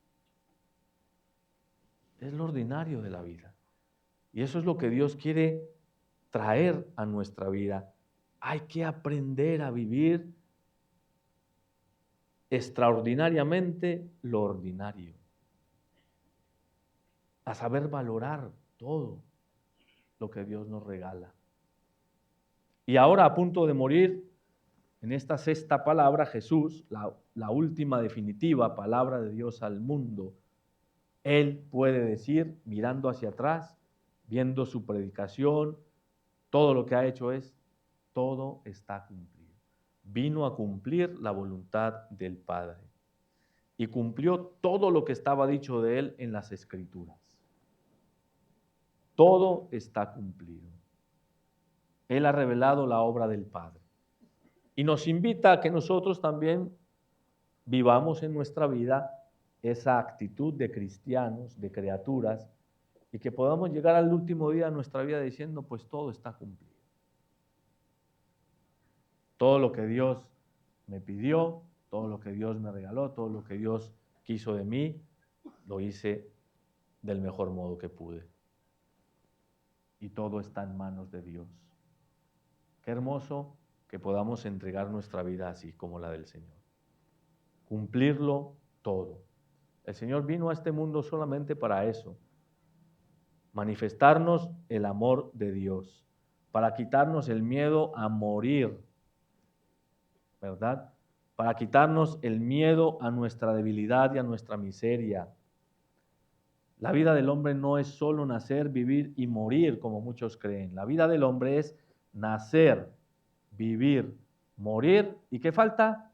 Es lo ordinario de la vida. Y eso es lo que Dios quiere traer a nuestra vida. Hay que aprender a vivir extraordinariamente lo ordinario, a saber valorar todo lo que Dios nos regala. Y ahora, a punto de morir, en esta sexta palabra, Jesús, la última definitiva palabra de Dios al mundo, Él puede decir, mirando hacia atrás, viendo su predicación, todo lo que ha hecho es, todo está cumplido. Vino a cumplir la voluntad del Padre y cumplió todo lo que estaba dicho de Él en las Escrituras. Todo está cumplido. Él ha revelado la obra del Padre y nos invita a que nosotros también vivamos en nuestra vida esa actitud de cristianos, de criaturas, y que podamos llegar al último día de nuestra vida diciendo, pues todo está cumplido. Todo lo que Dios me pidió, todo lo que Dios me regaló, todo lo que Dios quiso de mí, lo hice del mejor modo que pude. Y todo está en manos de Dios. Qué hermoso que podamos entregar nuestra vida así como la del Señor. Cumplirlo todo. El Señor vino a este mundo solamente para eso. Manifestarnos el amor de Dios, para quitarnos el miedo a morir, ¿verdad? Para quitarnos el miedo a nuestra debilidad y a nuestra miseria. La vida del hombre no es solo nacer, vivir y morir, como muchos creen. La vida del hombre es nacer, vivir, morir. ¿Y qué falta?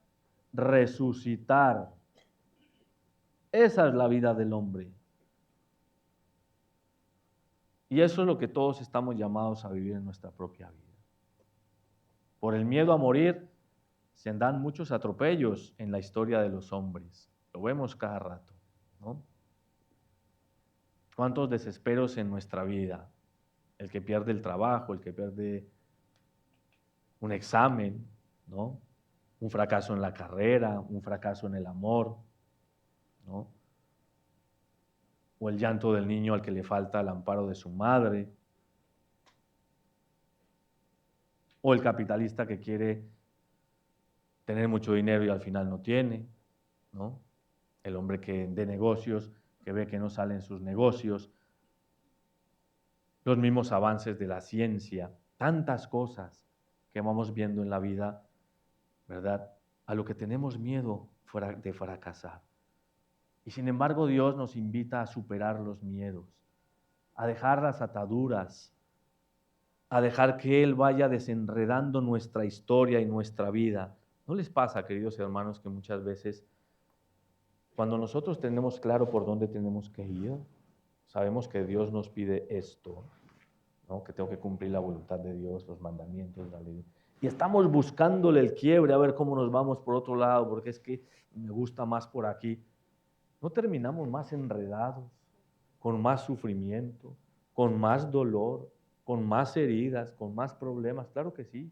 Resucitar. Esa es la vida del hombre. Y eso es lo que todos estamos llamados a vivir en nuestra propia vida. Por el miedo a morir se dan muchos atropellos en la historia de los hombres. Lo vemos cada rato, ¿no? ¿Cuántos desesperos en nuestra vida? El que pierde el trabajo, el que pierde un examen, ¿no? Un fracaso en la carrera, un fracaso en el amor, ¿no? O el llanto del niño al que le falta el amparo de su madre. O el capitalista que quiere tener mucho dinero y al final no tiene, ¿no? El hombre de negocios que ve que no salen sus negocios. Los mismos avances de la ciencia, tantas cosas que vamos viendo en la vida, ¿verdad? A lo que tenemos miedo de fracasar. Y sin embargo Dios nos invita a superar los miedos, a dejar las ataduras, a dejar que Él vaya desenredando nuestra historia y nuestra vida. ¿No les pasa, queridos hermanos, que muchas veces cuando nosotros tenemos claro por dónde tenemos que ir, sabemos que Dios nos pide esto, ¿no? Que tengo que cumplir la voluntad de Dios, los mandamientos, la ley. Y estamos buscándole el quiebre a ver cómo nos vamos por otro lado, porque es que me gusta más por aquí. ¿No terminamos más enredados, con más sufrimiento, con más dolor, con más heridas, con más problemas? Claro que sí,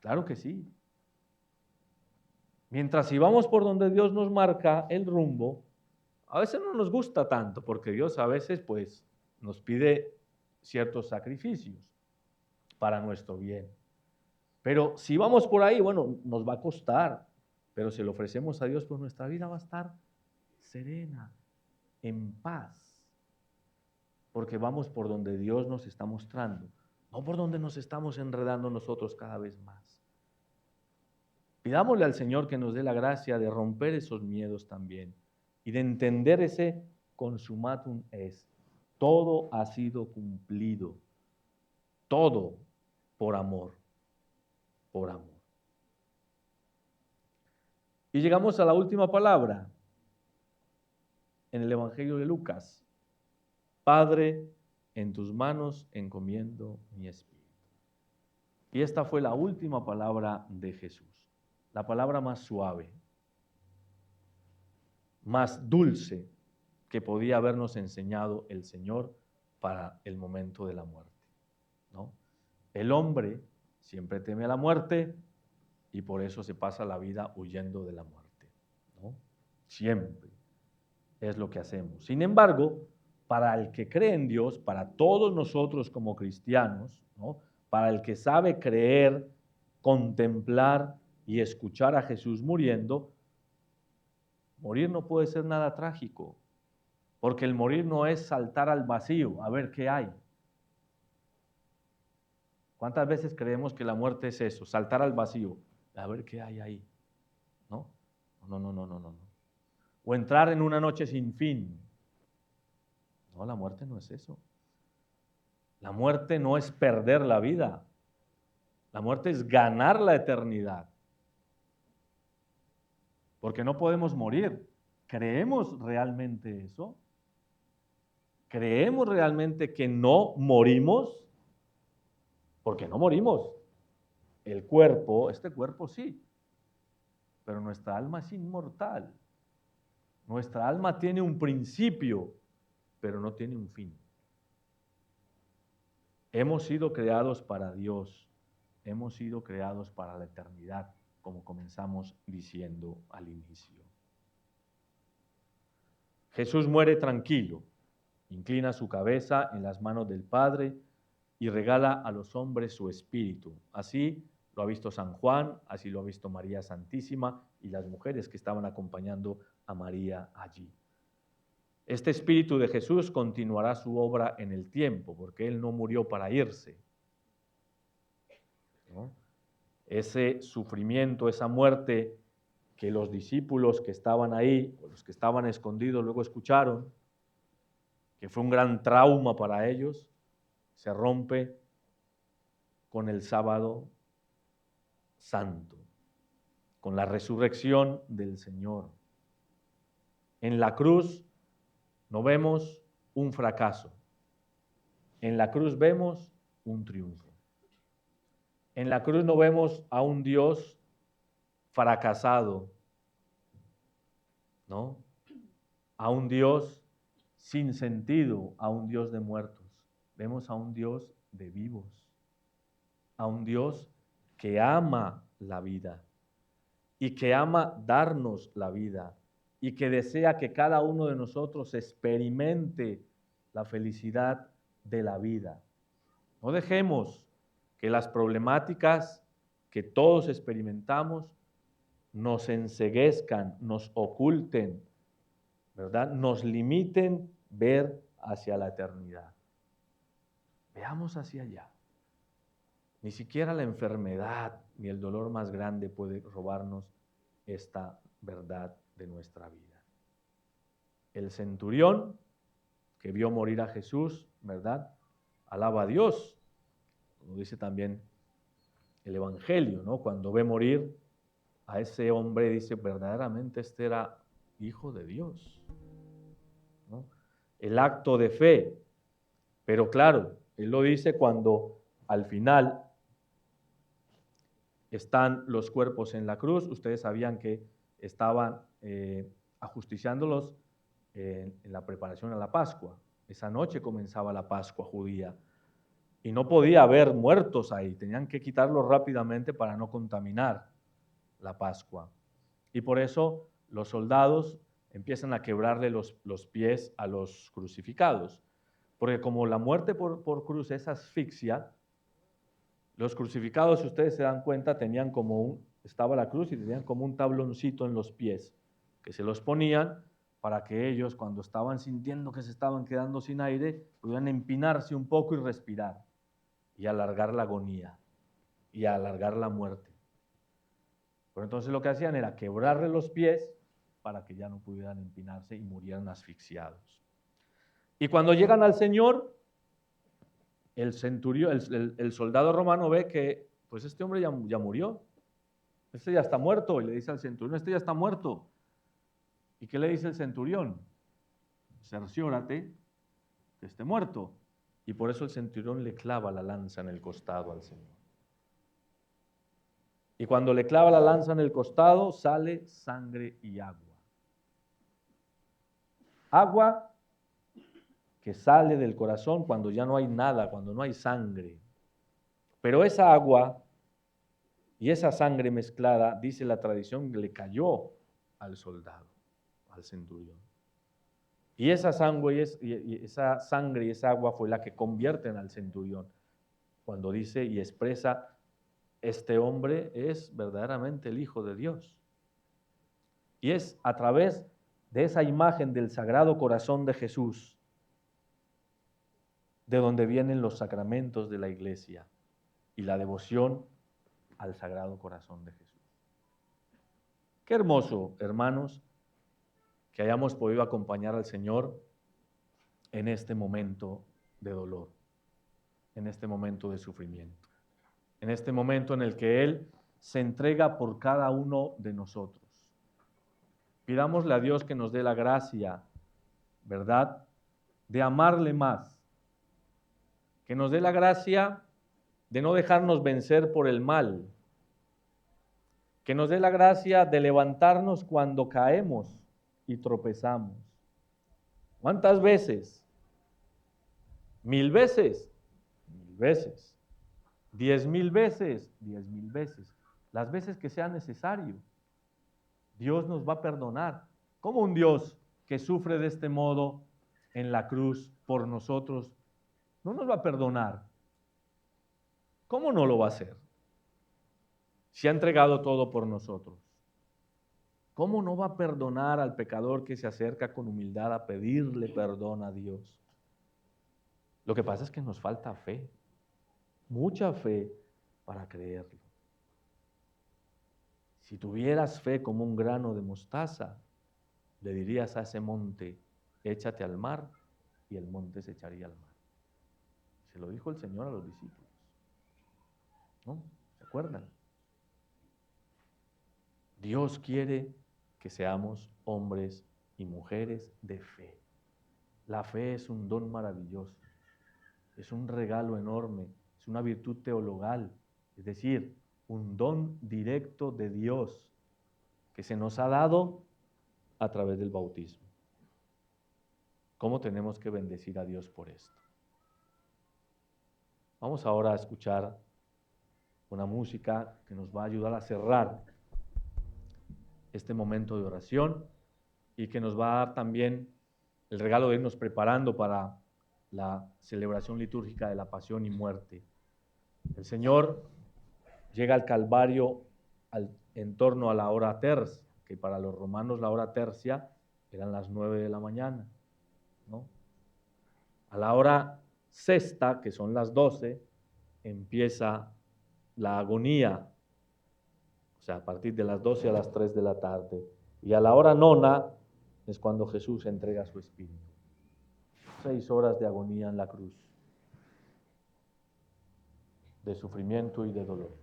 claro que sí. Mientras si vamos por donde Dios nos marca el rumbo, a veces no nos gusta tanto, porque Dios a veces pues nos pide ciertos sacrificios para nuestro bien. Pero si vamos por ahí, bueno, nos va a costar, pero si lo ofrecemos a Dios, pues nuestra vida va a estar serena, en paz, porque vamos por donde Dios nos está mostrando, no por donde nos estamos enredando nosotros cada vez más. Pidámosle al Señor que nos dé la gracia de romper esos miedos también y de entender ese consumatum est. Todo ha sido cumplido, todo por amor, por amor. Y llegamos a la última palabra en el Evangelio de Lucas. Padre, en tus manos encomiendo mi espíritu. Y esta fue la última palabra de Jesús, la palabra más suave, más dulce que podía habernos enseñado el Señor para el momento de la muerte, ¿no? El hombre siempre teme a la muerte y por eso se pasa la vida huyendo de la muerte, ¿no? Siempre es lo que hacemos. Sin embargo, para el que cree en Dios, para todos nosotros como cristianos, ¿no? Para el que sabe creer, contemplar y escuchar a Jesús muriendo, morir no puede ser nada trágico, porque el morir no es saltar al vacío a ver qué hay. ¿Cuántas veces creemos que la muerte es eso, saltar al vacío, a ver qué hay ahí? No. O entrar en una noche sin fin. No, la muerte no es eso. La muerte no es perder la vida. La muerte es ganar la eternidad. Porque no podemos morir. ¿Creemos realmente eso? ¿Creemos realmente que no morimos? Porque no morimos. El cuerpo, este cuerpo sí, pero nuestra alma es inmortal. Nuestra alma tiene un principio, pero no tiene un fin. Hemos sido creados para Dios, hemos sido creados para la eternidad, como comenzamos diciendo al inicio. Jesús muere tranquilo, inclina su cabeza en las manos del Padre y regala a los hombres su espíritu. Así lo ha visto San Juan, así lo ha visto María Santísima y las mujeres que estaban acompañando a María allí. Este espíritu de Jesús continuará su obra en el tiempo, porque Él no murió para irse, ¿no? Ese sufrimiento, esa muerte que los discípulos que estaban ahí, o los que estaban escondidos, luego escucharon, que fue un gran trauma para ellos, se rompe con el sábado santo, con la resurrección del Señor. En la cruz no vemos un fracaso, en la cruz vemos un triunfo. En la cruz no vemos a un Dios fracasado, ¿no? A un Dios sin sentido, a un Dios de muertos. Vemos a un Dios de vivos, a un Dios que ama la vida y que ama darnos la vida y que desea que cada uno de nosotros experimente la felicidad de la vida. No dejemos que las problemáticas que todos experimentamos nos enceguezcan, nos oculten, ¿verdad? Nos limiten ver hacia la eternidad. Veamos hacia allá. Ni siquiera la enfermedad ni el dolor más grande puede robarnos esta verdad de nuestra vida. El centurión que vio morir a Jesús, ¿verdad? Alaba a Dios, como dice también el Evangelio, ¿no? Cuando ve morir a ese hombre, dice, verdaderamente este era hijo de Dios, ¿no? El acto de fe. Pero claro, él lo dice cuando al final están los cuerpos en la cruz. Ustedes sabían que estaban ajusticiándolos en la preparación a la Pascua. Esa noche comenzaba la Pascua judía y no podía haber muertos ahí. Tenían que quitarlos rápidamente para no contaminar la Pascua. Y por eso los soldados empiezan a quebrarle los pies a los crucificados. Porque como la muerte por cruz es asfixia, los crucificados, si ustedes se dan cuenta, tenían estaba la cruz y tenían como un tabloncito en los pies, que se los ponían para que ellos, cuando estaban sintiendo que se estaban quedando sin aire, pudieran empinarse un poco y respirar, y alargar la agonía, y alargar la muerte. Pero entonces lo que hacían era quebrarle los pies para que ya no pudieran empinarse y murieran asfixiados. Y cuando llegan al Señor, el centurión, el soldado romano ve que pues este hombre ya murió, este ya está muerto, y le dice al centurión, este ya está muerto. ¿Y qué le dice el centurión? Cerciórate que esté muerto. Y por eso el centurión le clava la lanza en el costado al Señor. Y cuando le clava la lanza en el costado, sale sangre y agua. Agua que sale del corazón cuando ya no hay nada, cuando no hay sangre. Pero esa agua y esa sangre mezclada, dice la tradición, le cayó al soldado, al centurión. Y esa sangre y esa agua fue la que convierten al centurión. Cuando dice y expresa, este hombre es verdaderamente el Hijo de Dios. Y es a través de esa imagen del Sagrado Corazón de Jesús de donde vienen los sacramentos de la Iglesia y la devoción al Sagrado Corazón de Jesús. Qué hermoso, hermanos, que hayamos podido acompañar al Señor en este momento de dolor, en este momento de sufrimiento, en este momento en el que Él se entrega por cada uno de nosotros. Pidámosle a Dios que nos dé la gracia, ¿verdad?, de amarle más, que nos dé la gracia de no dejarnos vencer por el mal, que nos dé la gracia de levantarnos cuando caemos y tropezamos. ¿Cuántas veces? 1000 veces, 1000 veces, 10,000 veces, 10,000 veces, las veces que sea necesario. Dios nos va a perdonar. ¿Cómo un Dios que sufre de este modo en la cruz por nosotros no nos va a perdonar? ¿Cómo no lo va a hacer? Si ha entregado todo por nosotros. ¿Cómo no va a perdonar al pecador que se acerca con humildad a pedirle perdón a Dios? Lo que pasa es que nos falta fe, mucha fe para creerlo. Si tuvieras fe como un grano de mostaza, le dirías a ese monte, échate al mar, y el monte se echaría al mar. Se lo dijo el Señor a los discípulos. ¿No? ¿Se acuerdan? Dios quiere que seamos hombres y mujeres de fe. La fe es un don maravilloso, es un regalo enorme, es una virtud teologal, es decir, un don directo de Dios que se nos ha dado a través del bautismo. ¿Cómo tenemos que bendecir a Dios por esto? Vamos ahora a escuchar una música que nos va a ayudar a cerrar este momento de oración y que nos va a dar también el regalo de irnos preparando para la celebración litúrgica de la pasión y muerte. El Señor llega al Calvario en torno a la hora tercia, que para los romanos la hora tercia eran las 9 de la mañana, ¿no? A la hora sexta, que son las 12, empieza la agonía, o sea, a partir de las 12 a las 3 de la tarde. Y a la hora nona es cuando Jesús entrega su espíritu. 6 horas de agonía en la cruz, de sufrimiento y de dolor.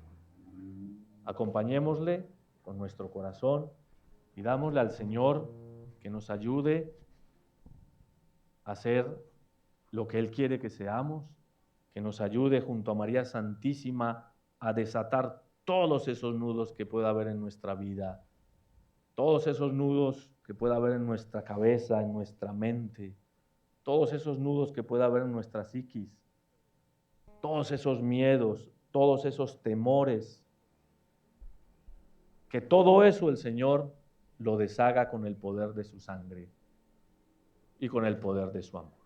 Acompañémosle con nuestro corazón y dámosle al Señor que nos ayude a hacer lo que Él quiere que seamos, que nos ayude junto a María Santísima a desatar todos esos nudos que pueda haber en nuestra vida, todos esos nudos que pueda haber en nuestra cabeza, en nuestra mente, todos esos nudos que pueda haber en nuestra psiquis, todos esos miedos, todos esos temores, que todo eso el Señor lo deshaga con el poder de su sangre y con el poder de su amor.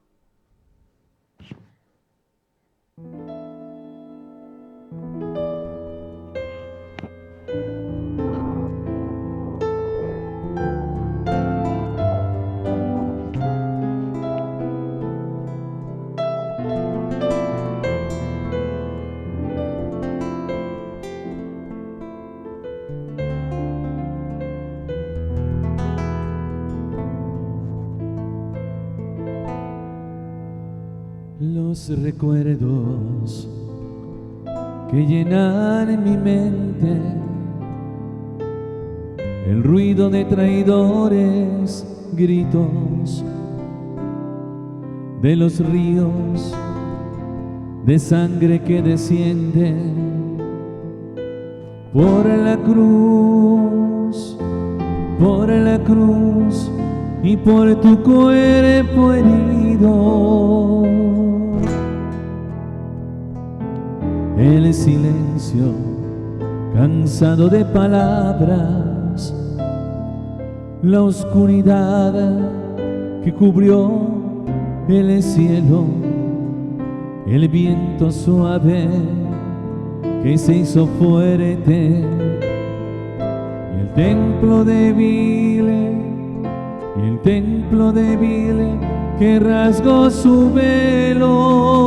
Los recuerdos que llenan mi mente, el ruido de traidores gritos, de los ríos de sangre que descienden por la cruz y por tu cuerpo herido. El silencio, cansado de palabras, la oscuridad que cubrió el cielo, el viento suave que se hizo fuerte, y el templo débil que rasgó su velo.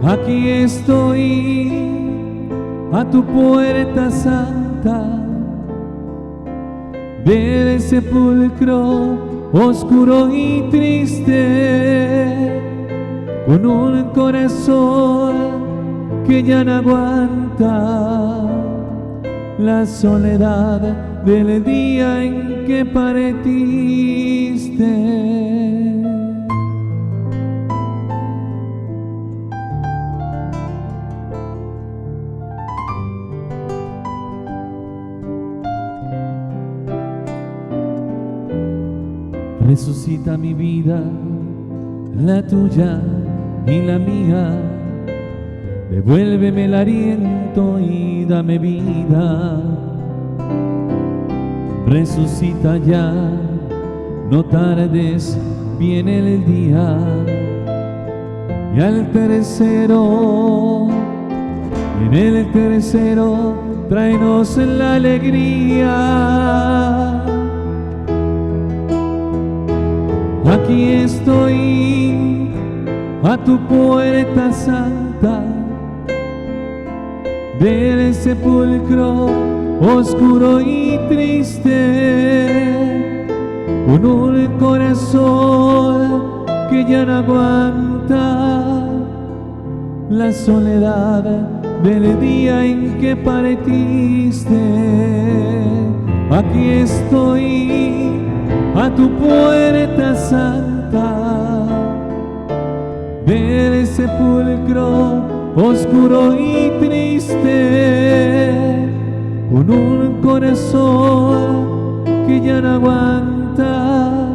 Aquí estoy a tu puerta santa, del sepulcro oscuro y triste, con un corazón que ya no aguanta la soledad del día en que partiste. Resucita mi vida, la tuya y la mía. Devuélveme el aliento y dame vida. Resucita ya, no tardes, viene el día. Y al tercero, en el tercero, tráenos la alegría. Aquí estoy a tu puerta santa, del sepulcro oscuro y triste, con un corazón que ya no aguanta la soledad del día en que partiste. Aquí estoy a tu puerta santa, del sepulcro oscuro y triste, con un corazón que ya no aguanta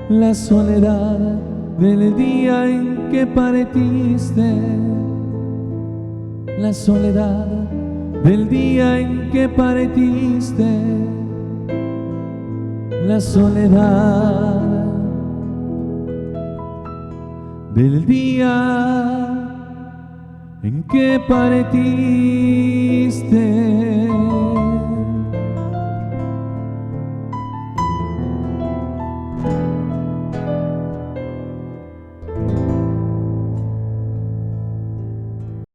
la soledad del día en que partiste, la soledad del día en que partiste, la soledad del día en que partiste.